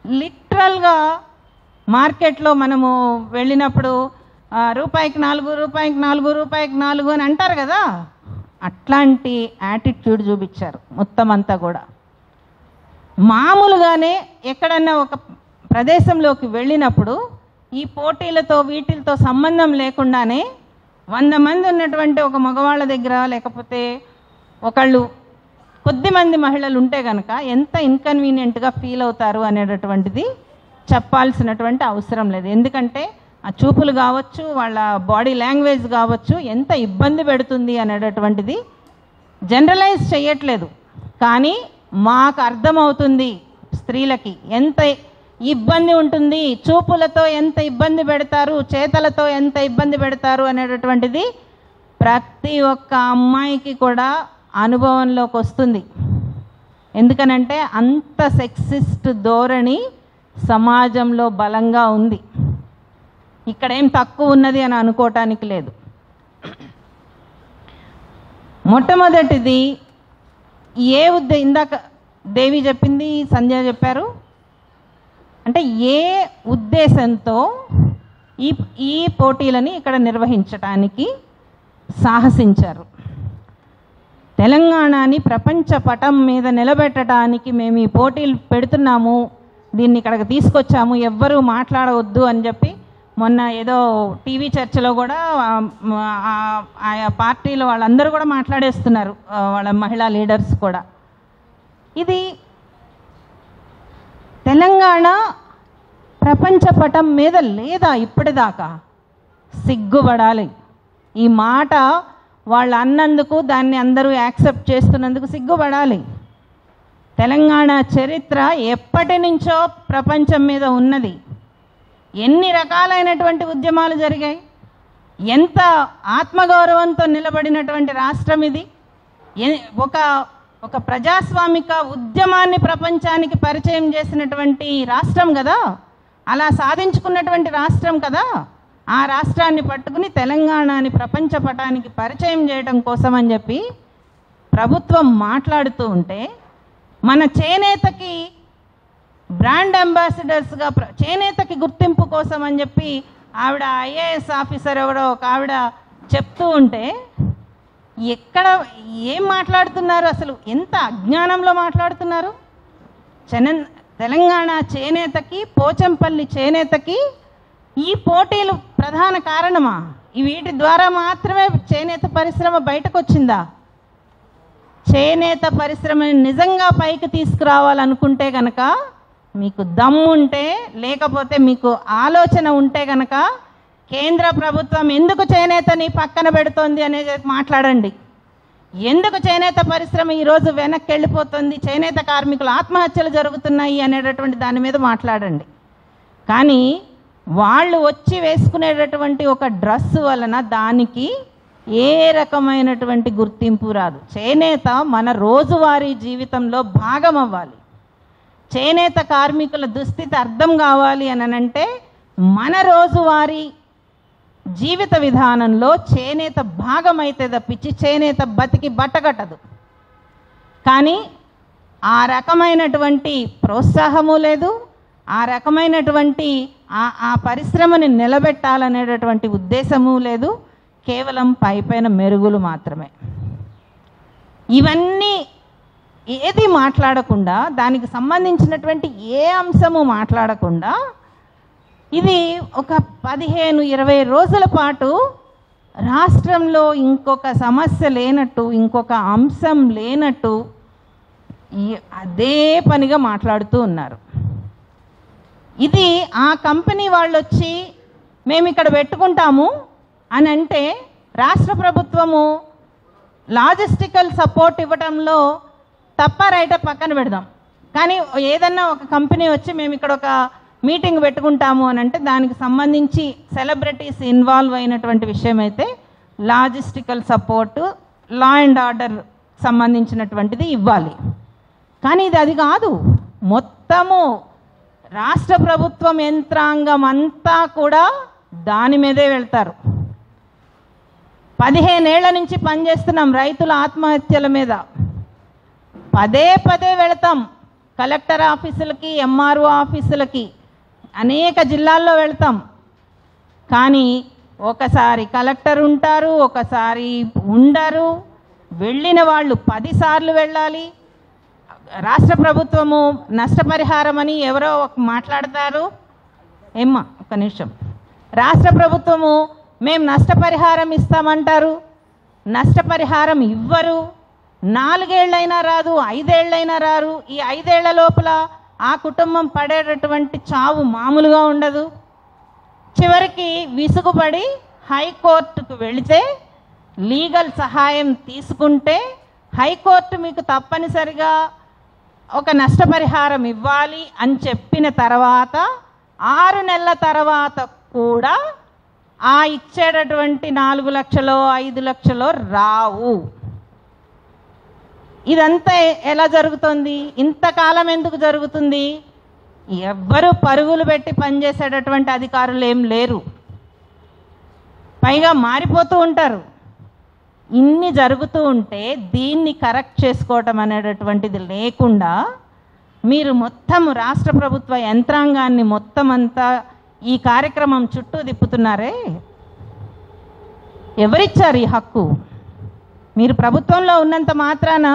S4: లిటరల్గా మార్కెట్లో మనము వెళ్ళినప్పుడు రూపాయికి 4, రూపాయికి 4, రూపాయికి 4 అని అంటారు కదా, అట్లాంటి యాటిట్యూడ్ చూపించారు మొత్తం అంతా కూడా. మామూలుగానే ఎక్కడన్నా ఒక ప్రదేశంలోకి వెళ్ళినప్పుడు ఈ పోటీలతో వీటిలతో సంబంధం లేకుండానే 100 మంది ఉన్నటువంటి ఒక మగవాళ్ళ దగ్గర, లేకపోతే ఒకళ్ళు కొద్దిమంది మహిళలు ఉంటే కనుక ఎంత ఇన్కన్వీనియంట్గా ఫీల్ అవుతారు అనేటటువంటిది చెప్పాల్సినటువంటి అవసరం లేదు. ఎందుకంటే ఆ చూపులు కావచ్చు, వాళ్ళ బాడీ లాంగ్వేజ్ కావచ్చు, ఎంత ఇబ్బంది పెడుతుంది అనేటటువంటిది జనరలైజ్ చేయట్లేదు. కానీ మాకు అర్థమవుతుంది స్త్రీలకి ఎంత ఇబ్బంది ఉంటుంది, చూపులతో ఎంత ఇబ్బంది పెడతారు, చేతలతో ఎంత ఇబ్బంది పెడతారు అనేటటువంటిది ప్రతి ఒక్క అమ్మాయికి కూడా అనుభవంలోకి వస్తుంది. ఎందుకనంటే అంత సెక్సిస్ట్ ధోరణి సమాజంలో బలంగా ఉంది. ఇక్కడేం తక్కువ ఉన్నది అని అనుకోవటానికి లేదు. మొట్టమొదటిది ఇందాక దేవి చెప్పింది, సంధ్య చెప్పారు, అంటే ఏ ఉద్దేశంతో ఈ పోటీలని ఇక్కడ నిర్వహించడానికి సాహసించారు. తెలంగాణని ప్రపంచ పటం మీద నిలబెట్టడానికి మేము ఈ పోటీలు పెడుతున్నాము, దీన్ని ఇక్కడికి తీసుకొచ్చాము, ఎవ్వరూ మాట్లాడవద్దు అని చెప్పి మొన్న ఏదో టీవీ చర్చలో కూడా ఆయా పార్టీలో వాళ్ళందరూ కూడా మాట్లాడేస్తున్నారు, వాళ్ళ మహిళా లీడర్స్ కూడా. ఇది తెలంగాణ ప్రపంచ పటం మీద లేదా ఇప్పటిదాకా? సిగ్గుపడాలి. ఈ మాట వాళ్ళు అన్నందుకు, దాన్ని అందరూ యాక్సెప్ట్ చేస్తున్నందుకు సిగ్గుపడాలి. తెలంగాణ చరిత్ర ఎప్పటి నుంచో ప్రపంచం మీద ఉన్నది. ఎన్ని రకాలైనటువంటి ఉద్యమాలు జరిగాయి, ఎంత ఆత్మగౌరవంతో నిలబడినటువంటి రాష్ట్రం ఇది. ఒక ప్రజాస్వామిక ఉద్యమాన్ని ప్రపంచానికి పరిచయం చేసినటువంటి రాష్ట్రం కదా, అలా సాధించుకున్నటువంటి రాష్ట్రం కదా. ఆ రాష్ట్రాన్ని పట్టుకుని తెలంగాణని ప్రపంచ పటానికి పరిచయం చేయడం కోసం అని చెప్పి ప్రభుత్వం మాట్లాడుతూ ఉంటే, మన చేనేతకి బ్రాండ్ అంబాసిడర్స్గా చేనేతకి గుర్తింపు కోసం అని చెప్పి ఆవిడ ఐఏఎస్ ఆఫీసర్ ఎవరో ఒక ఆవిడ చెప్తూ ఉంటే, ఎక్కడ ఏం మాట్లాడుతున్నారు అసలు? ఎంత అజ్ఞానంలో మాట్లాడుతున్నారు. తెలంగాణ చేనేతకి, పోచంపల్లి చేనేతకి ఈ పోటీలు ప్రధాన కారణమా? వీటి ద్వారా మాత్రమే చేనేత పరిశ్రమ బయటకు వచ్చిందా? చేనేత పరిశ్రమని నిజంగా పైకి తీసుకురావాలనుకుంటే కనుక, మీకు దమ్ముంటే, లేకపోతే మీకు ఆలోచన ఉంటే కనుక, కేంద్ర ప్రభుత్వం ఎందుకు చేనేతని పక్కన పెడుతోంది అనేది మాట్లాడండి. ఎందుకు చేనేత పరిశ్రమ ఈరోజు వెనక్కి వెళ్ళిపోతుంది, చేనేత కార్మికులు ఆత్మహత్యలు జరుగుతున్నాయి అనేటటువంటి దాని మీద మాట్లాడండి. కానీ వాళ్ళు వచ్చి వేసుకునేటటువంటి ఒక డ్రెస్ వలన దానికి ఏ రకమైనటువంటి గుర్తింపు రాదు. చేనేత మన రోజువారీ జీవితంలో భాగం అవ్వాలి. చేనేత కార్మికుల దుస్థితి అర్థం కావాలి అని అంటే మన రోజువారీ జీవిత విధానంలో చేనేత భాగమైతే తప్పించి చేనేత బతికి బట్టగట్టదు. కానీ ఆ రకమైనటువంటి ప్రోత్సాహము లేదు, ఆ రకమైనటువంటి ఆ పరిశ్రమని నిలబెట్టాలనేటటువంటి ఉద్దేశము లేదు. కేవలం పైపైన మెరుగులు మాత్రమే. ఇవన్నీ ఏది మాట్లాడకుండా, దానికి సంబంధించినటువంటి ఏ అంశము మాట్లాడకుండా ఇది ఒక 15-20 రోజుల పాటు రాష్ట్రంలో ఇంకొక సమస్య లేనట్టు, ఇంకొక అంశం లేనట్టు అదే పనిగా మాట్లాడుతూ ఉన్నారు. ఇది ఆ కంపెనీ వాళ్ళు వచ్చి మేము ఇక్కడ పెట్టుకుంటాము అని అంటే రాష్ట్ర ప్రభుత్వము లాజిస్టికల్ సపోర్ట్ ఇవ్వడంలో తప్ప రైట పక్కన పెడదాం. కానీ ఏదన్నా ఒక కంపెనీ వచ్చి మేము ఇక్కడ ఒక మీటింగ్ పెట్టుకుంటాము అని అంటే దానికి సంబంధించి సెలబ్రిటీస్ ఇన్వాల్వ్ అయినటువంటి విషయం అయితే logistical support, law and order సంబంధించినటువంటిది ఇవ్వాలి. కానీ ఇది అది కాదు. మొత్తము రాష్ట్ర ప్రభుత్వం యంత్రాంగం అంతా కూడా దాని మీదే వెళ్తారు. 15 ఏళ్ల నుంచి పనిచేస్తున్నాం రైతుల ఆత్మహత్యల మీద. పదే వెళతాం కలెక్టర్ ఆఫీసులకి, ఎంఆర్ఓ ఆఫీసులకి, అనేక జిల్లాల్లో వెళ్తాం. కానీ ఒకసారి కలెక్టర్ ఉంటారు, ఒకసారి ఉండరు. వెళ్ళిన వాళ్ళు 10 సార్లు వెళ్ళాలి. రాష్ట్ర ప్రభుత్వము నష్టపరిహారం అని ఎవరో మాట్లాడతారు. ఏమ్మా ఒక నిమిషం. రాష్ట్ర ప్రభుత్వము మేము నష్టపరిహారం ఇస్తామంటారు, నష్టపరిహారం ఇవ్వరు. 4 ఏళ్ళైనా రాదు, 5 ఏళ్ళైనా రారు. ఈ 5 ఏళ్ల లోపల ఆ కుటుంబం పడేటటువంటి చావు మామూలుగా ఉండదు. చివరికి విసుగుపడి హైకోర్టుకు వెళితే, లీగల్ సహాయం తీసుకుంటే హైకోర్టు మీకు తప్పనిసరిగా ఒక నష్టపరిహారం ఇవ్వాలి అని చెప్పిన తర్వాత 6 నెలల తర్వాత కూడా ఆ ఇచ్చేటటువంటి 4 లక్షలో 5 లక్షలో రావు. ఇదంతా ఎలా జరుగుతుంది? ఇంతకాలం ఎందుకు జరుగుతుంది? ఎవ్వరూ పరుగులు పెట్టి పనిచేసేటటువంటి అధికారులు ఏం లేరు, పైగా మారిపోతూ ఉంటారు. ఇన్ని జరుగుతూ ఉంటే దీన్ని కరెక్ట్ చేసుకోవటం అనేటటువంటిది లేకుండా మీరు మొత్తం రాష్ట్ర ప్రభుత్వ యంత్రాంగాన్ని మొత్తం అంతా ఈ కార్యక్రమం చుట్టూ తిప్పుతున్నారే. ఎవరిచ్చారు ఈ హక్కు? మీరు ప్రభుత్వంలో ఉన్నంత మాత్రాన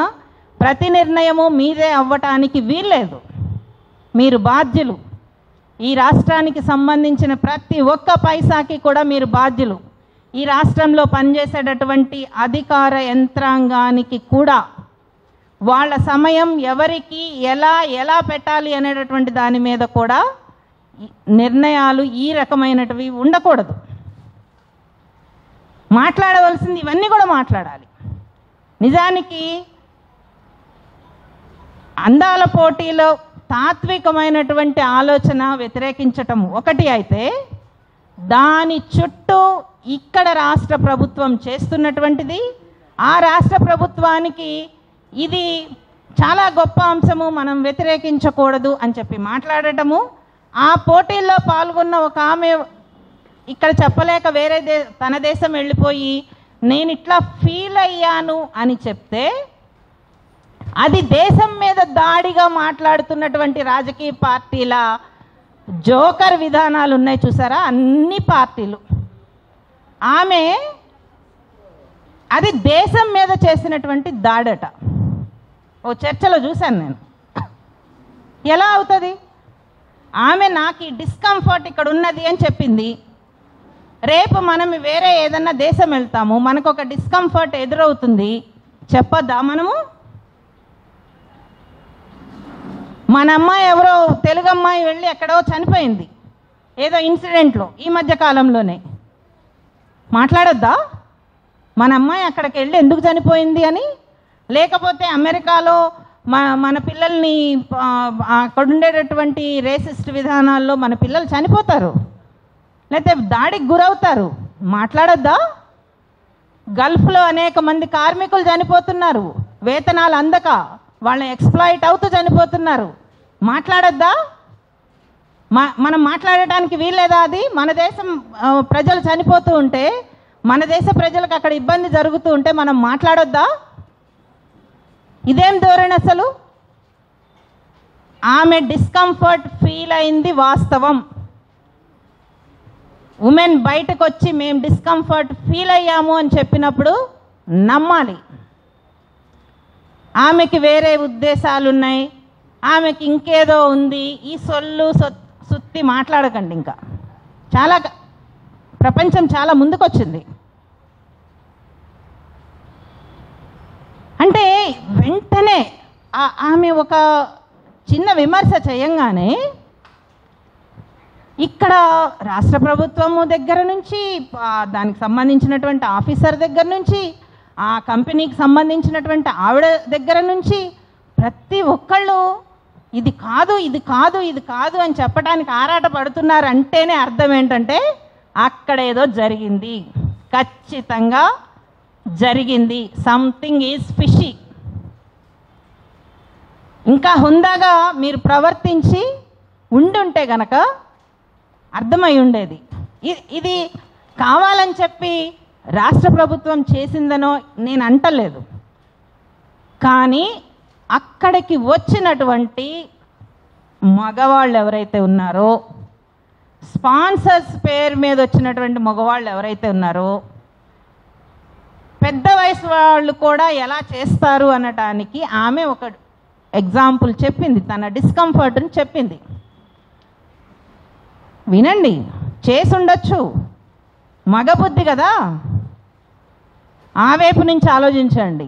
S4: ప్రతి నిర్ణయము మీదే అవ్వటానికి వీల్లేదు. మీరు బాధ్యులు. ఈ రాష్ట్రానికి సంబంధించిన ప్రతి ఒక్క పైసాకి కూడా మీరు బాధ్యులు. ఈ రాష్ట్రంలో పనిచేసేటటువంటి అధికార యంత్రాంగానికి కూడా వాళ్ళ సమయం ఎవరికి ఎలా పెట్టాలి అనేటటువంటి దాని మీద కూడా నిర్ణయాలు ఈ రకమైనటివి ఉండకూడదు. మాట్లాడవలసింది ఇవన్నీ కూడా మాట్లాడాలి. నిజానికి అందాల పోటీలో తాత్వికమైనటువంటి ఆలోచన వ్యతిరేకించటం ఒకటి అయితే, దాని చుట్టూ ఇక్కడ రాష్ట్ర ప్రభుత్వం చేస్తున్నటువంటిది, ఆ రాష్ట్ర ప్రభుత్వానికి ఇది చాలా గొప్ప అంశము, మనం వ్యతిరేకించకూడదు అని చెప్పి మాట్లాడటము. ఆ పోటీల్లో పాల్గొన్న ఒక ఆమె ఇక్కడ చెప్పలేక వేరే తన దేశం వెళ్ళిపోయి నేను ఇట్లా ఫీల్ అయ్యాను అని చెప్తే, అది దేశం మీద దాడిగా మాట్లాడుతున్నటువంటి రాజకీయ పార్టీల జోకర్ విధానాలు ఉన్నాయి చూసారా, అన్ని పార్టీలు. ఆమె అది దేశం మీద చేసినటువంటి దాడట. ఓ చర్చలో చూశాను నేను. ఎలా అవుతుంది? ఆమె నాకు ఈ డిస్కంఫర్ట్ ఇక్కడ ఉన్నది అని చెప్పింది. రేపు మనం వేరే ఏదన్నా దేశం వెళ్తాము, మనకు ఒక డిస్కంఫర్ట్ ఎదురవుతుంది, చెప్పొద్దా మనము? మన అమ్మాయి ఎవరో తెలుగు అమ్మాయి వెళ్ళి ఎక్కడో చనిపోయింది ఏదో ఇన్సిడెంట్లో ఈ మధ్య కాలంలోనే, మాట్లాడొద్దా? మన అమ్మాయి అక్కడికి వెళ్ళి ఎందుకు చనిపోయింది అని? లేకపోతే అమెరికాలో మన పిల్లల్ని అక్కడ ఉండేటటువంటి రేసిస్ట్ విధానాల్లో మన పిల్లలు చనిపోతారు, లేకపోతే దాడికి గురవుతారు, మాట్లాడొద్దా? గల్ఫ్లో అనేక మంది కార్మికులు చనిపోతున్నారు, వేతనాలు అందక వాళ్ళని ఎక్స్ప్లాయిట్ అవుతూ చనిపోతున్నారు, మాట్లాడొద్దా? మనం మాట్లాడటానికి వీల్లేదా? అది మన దేశం ప్రజలు చనిపోతూ ఉంటే, మన దేశ ప్రజలకు అక్కడ ఇబ్బంది జరుగుతూ ఉంటే మనం మాట్లాడొద్దా? ఇదేం ధోరణి అసలు? ఆమె డిస్కంఫర్ట్ ఫీల్ అయింది వాస్తవం. ఉమెన్ బయటకు వచ్చి మేము డిస్కంఫర్ట్ ఫీల్ అయ్యాము అని చెప్పినప్పుడు నమ్మాలి. ఆమెకి వేరే ఉద్దేశాలు ఉన్నాయి, ఆమెకి ఇంకేదో ఉంది, ఈ సుత్తి మాట్లాడకండి. ఇంకా చాలా ప్రపంచం చాలా ముందుకొచ్చింది. అంటే వెంటనే ఆమె ఒక చిన్న విమర్శ చేయంగానే ఇక్కడ రాష్ట్ర ప్రభుత్వము దగ్గర నుంచి, దానికి సంబంధించినటువంటి ఆఫీసర్ దగ్గర నుంచి, ఆ కంపెనీకి సంబంధించినటువంటి ఆవిడ దగ్గర నుంచి ప్రతి ఒక్కళ్ళు ఇది కాదు ఇది కాదు ఇది కాదు అని చెప్పడానికి ఆరాట పడుతున్నారు. అంటేనే అర్థం ఏంటంటే అక్కడ ఏదో జరిగింది, ఖచ్చితంగా జరిగింది, సంథింగ్ ఈజ్ ఫిషీ. ఇంకా హుందాగా మీరు ప్రవర్తించి ఉండుంటే గనక అర్థమై ఉండేది. ఇది కావాలని చెప్పి రాష్ట్ర ప్రభుత్వం చేసిందనో నేను అంటలేదు, కానీ అక్కడికి వచ్చినటువంటి మగవాళ్ళు ఎవరైతే ఉన్నారో, స్పాన్సర్స్ పేరు మీద వచ్చినటువంటి మగవాళ్ళు ఎవరైతే ఉన్నారో, పెద్ద వయసు వాళ్ళు కూడా ఎలా చేస్తారు అనటానికి ఆమె ఒక ఎగ్జాంపుల్ చెప్పింది, తన డిస్కంఫర్ట్ని చెప్పింది. వినండి, చేసి ఉండొచ్చు, మగబుద్ధి కదా, ఆ వైపు నుంచి ఆలోచించండి.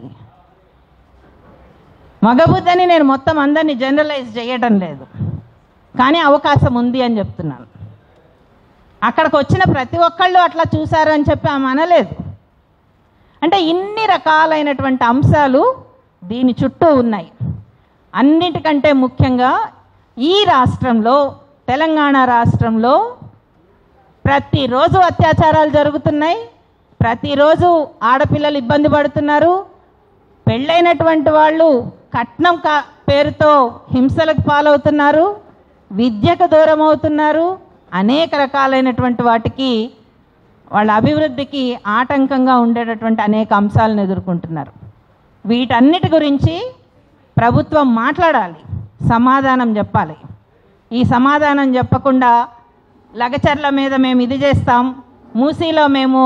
S4: మగబుద్ధి అని నేను మొత్తం అందరినీ జనరలైజ్ చేయడం లేదు, కానీ అవకాశం ఉంది అని చెప్తున్నాను. అక్కడికి వచ్చిన ప్రతి ఒక్కళ్ళు అట్లా చూశారు అని చెప్పి ఆమె అనలేదు. అంటే ఇన్ని రకాలైనటువంటి అంశాలు దీని చుట్టూ ఉన్నాయి. అన్నిటికంటే ముఖ్యంగా ఈ రాష్ట్రంలో, తెలంగాణ రాష్ట్రంలో ప్రతిరోజు అత్యాచారాలు జరుగుతున్నాయి, ప్రతిరోజు ఆడపిల్లలు ఇబ్బంది పడుతున్నారు, పెళ్ళైనటువంటి వాళ్ళు కట్నం పేరుతో హింసలకు పాలవుతున్నారు, విద్యకు దూరం అవుతున్నారు, అనేక రకాలైనటువంటి వాటికి వాళ్ళ అభివృద్ధికి ఆటంకంగా ఉండేటటువంటి అనేక అంశాలను ఎదుర్కొంటున్నారు. వీటన్నిటి గురించి ప్రభుత్వం మాట్లాడాలి, సమాధానం చెప్పాలి. ఈ సమాధానం చెప్పకుండా లగచర్ల మీద మేము ఇది చేస్తాం, మూసీలో మేము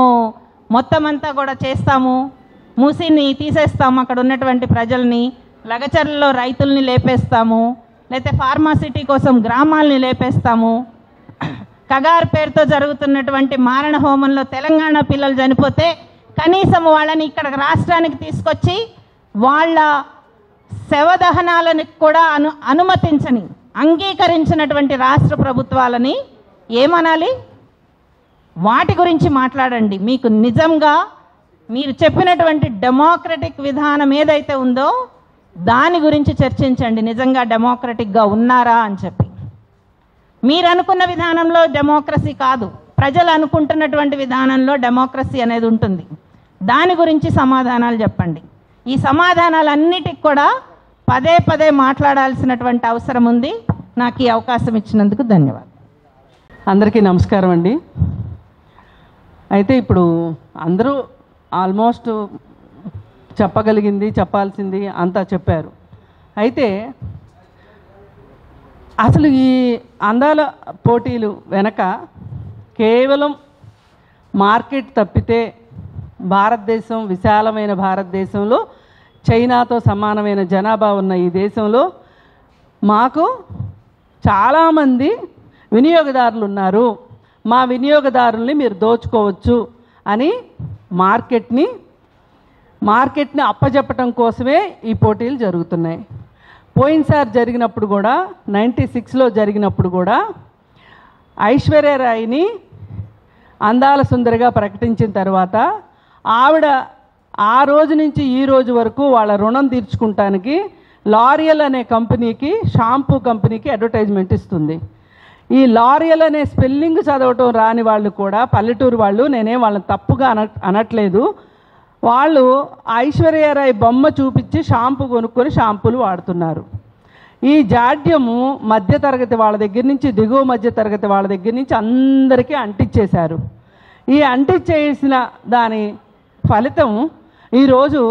S4: మొత్తం అంతా కూడా చేస్తాము, మూసీని తీసేస్తాము, అక్కడ ఉన్నటువంటి ప్రజల్ని, లగచర్లలో రైతుల్ని లేపేస్తాము, లేకపోతే ఫార్మాసిటీ కోసం గ్రామాలని లేపేస్తాము, కగార్ పేరుతో జరుగుతున్నటువంటి మారణ హోమంలో తెలంగాణ పిల్లలు చనిపోతే కనీసం వాళ్ళని ఇక్కడ రాష్ట్రానికి తీసుకొచ్చి వాళ్ళ శవదహనాలను కూడా అనుమతించని, అంగీకరించినటువంటి రాష్ట్ర ప్రభుత్వాలని ఏమనాలి? వాటి గురించి మాట్లాడండి. మీకు నిజంగా మీరు చెప్పినటువంటి డెమోక్రటిక్ విధానం ఏదైతే ఉందో దాని గురించి చర్చించండి. నిజంగా డెమోక్రటిక్గా ఉన్నారా అని చెప్పి. మీరు అనుకున్న విధానంలో డెమోక్రసీ కాదు, ప్రజలు అనుకుంటున్నటువంటి విధానంలో డెమోక్రసీ అనేది ఉంటుంది. దాని గురించి సమాధానాలు చెప్పండి. ఈ సమాధానాలన్నిటికి కూడా పదే పదే మాట్లాడాల్సినటువంటి అవసరం ఉంది. నాకు ఈ అవకాశం ఇచ్చినందుకు ధన్యవాదాలు.
S5: అందరికీ నమస్కారం అండి. అయితే ఇప్పుడు అందరూ ఆల్మోస్ట్ చెప్పాల్సింది అంతా చెప్పారు. అయితే అసలు ఈ అందాల పోటీలు వెనక కేవలం మార్కెట్ తప్పితే భారతదేశం, విశాలమైన భారతదేశంలో చైనాతో సమానమైన జనాభా ఉన్న ఈ దేశంలో మాకు చాలామంది వినియోగదారులు ఉన్నారు, మా వినియోగదారుల్ని మీరు దోచుకోవచ్చు అని మార్కెట్ని అప్పచెప్పటం కోసమే ఈ పోటీలు జరుగుతున్నాయి. పోయినసారి జరిగినప్పుడు కూడా 96లో జరిగినప్పుడు కూడా ఐశ్వర్యరాయ్ని అందాల సుందరిగా ప్రకటించిన తర్వాత ఆవిడ ఆ రోజు నుంచి ఈ రోజు వరకు వాళ్ళ రుణం తీర్చుకుంటానికి లారియల్ అనే కంపెనీకి, షాంపూ కంపెనీకి అడ్వర్టైజ్మెంట్ ఇస్తుంది. ఈ లారియల్ అనే స్పెల్లింగ్ చదవటం రాని వాళ్ళు కూడా, పల్లెటూరు వాళ్ళు, నేనేం వాళ్ళని తప్పుగా అనట్లేదు, వాళ్ళు ఐశ్వర్యరాయ్ బొమ్మ చూపించి షాంపూ కొనుక్కొని షాంపూలు వాడుతున్నారు. ఈ జాడ్యము మధ్యతరగతి వాళ్ళ దగ్గర నుంచి, దిగువ మధ్యతరగతి వాళ్ళ దగ్గర నుంచి అందరికీ అంటించేశారు. ఈ అంటించేసిన దాని ఫలితం ఈరోజు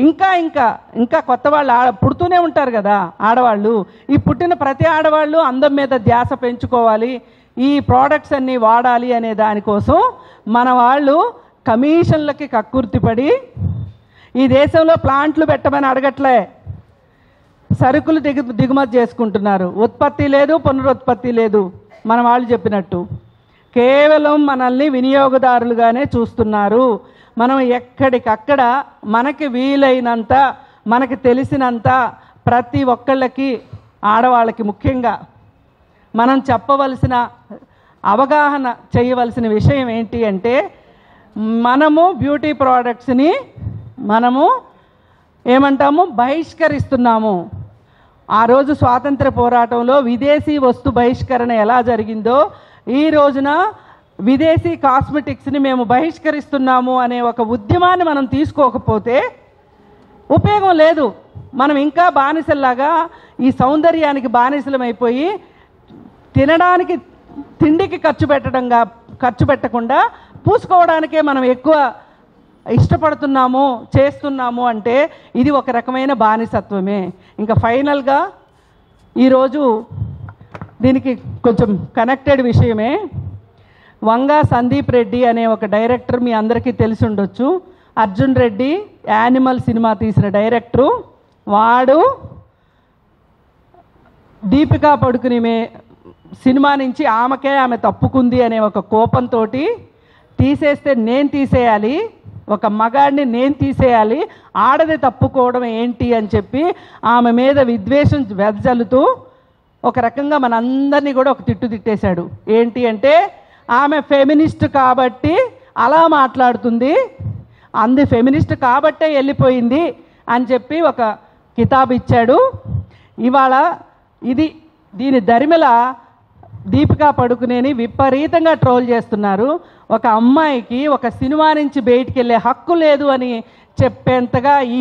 S5: ఇంకా కొత్త వాళ్ళు పుడుతూనే ఉంటారు కదా ఆడవాళ్ళు. ఈ పుట్టిన ప్రతి ఆడవాళ్ళు అందం మీద ధ్యాస పెంచుకోవాలి, ఈ ప్రోడక్ట్స్ అన్నీ వాడాలి అనే దానికోసం మన వాళ్ళు కమిషన్లకి కక్కుర్తిపడి ఈ దేశంలో ప్లాంట్లు పెట్టమని అడగట్లే, సరుకులు దిగుమతి చేసుకుంటున్నారు. ఉత్పత్తి లేదు, పునరుత్పత్తి లేదు. మన వాళ్ళు చెప్పినట్టు కేవలం మనల్ని వినియోగదారులుగానే చూస్తున్నారు. మనం ఎక్కడికక్కడ మనకి వీలైనంత, మనకి తెలిసినంత ప్రతి ఒక్కళ్ళకి, ఆడవాళ్ళకి ముఖ్యంగా మనం చెప్పవలసిన, అవగాహన చేయవలసిన విషయం ఏంటి అంటే, మనము బ్యూటీ ప్రోడక్ట్స్ని మనము ఏమంటాము, బహిష్కరిస్తున్నాము. ఆ రోజు స్వాతంత్ర పోరాటంలో విదేశీ వస్తు బహిష్కరణ ఎలా జరిగిందో, ఈ రోజున విదేశీ కాస్మెటిక్స్ని మేము బహిష్కరిస్తున్నాము అనే ఒక ఉద్యమాన్ని మనం తీసుకోకపోతే ఉపయోగం లేదు. మనం ఇంకా బానిసల్లాగా ఈ సౌందర్యానికి బానిసలమైపోయి తినడానికి, తిండికి ఖర్చు పెట్టకుండా పూసుకోవడానికే మనం ఎక్కువ ఇష్టపడుతున్నాము, చేస్తున్నాము అంటే ఇది ఒక రకమైన బానిసత్వమే. ఇంకా ఫైనల్గా ఈరోజు దీనికి కొంచెం కనెక్టెడ్ విషయమే. వంగా సందీప్ రెడ్డి అనే ఒక డైరెక్టర్, మీ అందరికీ తెలిసి ఉండొచ్చు. అర్జున్ రెడ్డి యానిమల్ సినిమా తీసిన డైరెక్టరు. వాడు దీపికా పడుకుని సినిమా నుంచి ఆమె తప్పుకుంది అనే ఒక కోపంతో తీసేస్తే నేను తీసేయాలి, ఒక మగాడిని నేను తీసేయాలి, ఆడది తప్పుకోవడం ఏంటి అని చెప్పి ఆమె మీద విద్వేషం వెదజల్లుతూ ఒక రకంగా మనందరినీ కూడా ఒక తిట్టేశాడు. ఏంటి అంటే, ఆమె ఫెమినిస్ట్ కాబట్టి అలా మాట్లాడుతుంది, ఫెమినిస్ట్ కాబట్టే వెళ్ళిపోయింది అని చెప్పి ఒక కితాబు ఇచ్చాడు. ఇవాళ దీని దరిమిల దీపికా పడుకునేని విపరీతంగా ట్రోల్ చేస్తున్నారు. ఒక అమ్మాయికి ఒక సినిమా నుంచి బయటికి వెళ్ళే హక్కు లేదు అని చెప్పేంతగా ఈ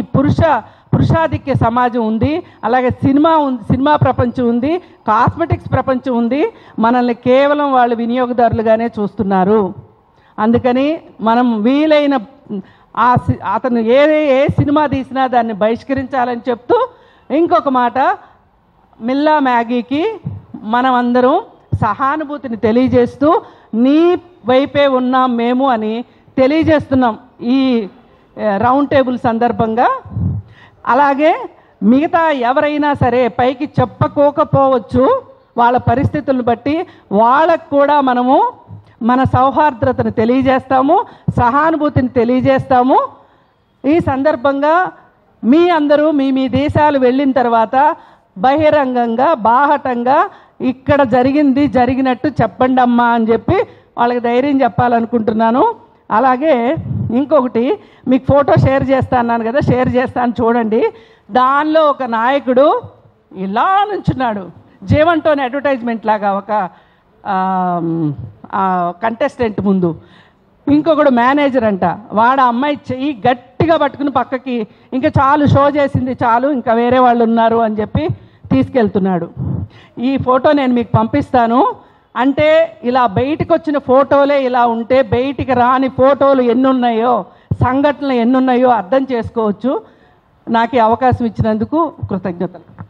S5: పురుషాధిక్య సమాజం ఉంది. అలాగే సినిమా ప్రపంచం ఉంది, కాస్మెటిక్స్ ప్రపంచం ఉంది. మనల్ని కేవలం వాళ్ళు వినియోగదారులుగానే చూస్తున్నారు. అందుకని మనం వీలైన అతను ఏ సినిమా తీసినా దాన్ని బహిష్కరించాలని చెప్తూ, ఇంకొక మాట, మిల్లా మ్యాగీకి మనం అందరం సహానుభూతిని తెలియజేస్తూ నీ వైపే ఉన్నాం మేము అని తెలియజేస్తున్నాం ఈ రౌండ్ టేబుల్ సందర్భంగా. అలాగే మిగతా ఎవరైనా సరే పైకి చెప్పుకోకపోవచ్చు, వాళ్ళ పరిస్థితులను బట్టి వాళ్ళకు కూడా మనము మన సౌహార్ద్రతను తెలియజేస్తాము, సహానుభూతిని తెలియజేస్తాము. ఈ సందర్భంగా మీ అందరూ మీ దేశాలు వెళ్ళిన తర్వాత బహిరంగంగా బాహటంగా ఇక్కడ జరిగినట్టు చెప్పండి అమ్మా అని చెప్పి వాళ్ళకి ధైర్యం చెప్పాలనుకుంటున్నాను. అలాగే ఇంకొకటి, మీకు ఫోటో షేర్ చేస్తాను కదా, షేర్ చేస్తాను చూడండి. దానిలో ఒక నాయకుడు ఇలా నుంచున్నాడు, జీవంటోని అడ్వర్టైజ్మెంట్ లాగా ఒక కంటెస్టెంట్ ముందు. ఇంకొకడు మేనేజర్ అంట, వాడు అమ్మాయి చెయ్యి గట్టిగా పట్టుకుని పక్కకి, ఇంకా చాలు షో చేసింది చాలు, ఇంకా వేరే వాళ్ళు ఉన్నారు అని చెప్పి తీసుకెళ్తున్నాడు. ఈ ఫోటో నేను మీకు పంపిస్తాను. అంటే ఇలా బయటకు వచ్చిన ఫోటోలే ఇలా ఉంటే బయటికి రాని ఫోటోలు ఎన్నున్నాయో, సంఘటనలు ఎన్నున్నాయో అర్థం చేసుకోవచ్చు. నాకు ఈ అవకాశం ఇచ్చినందుకు కృతజ్ఞతలు.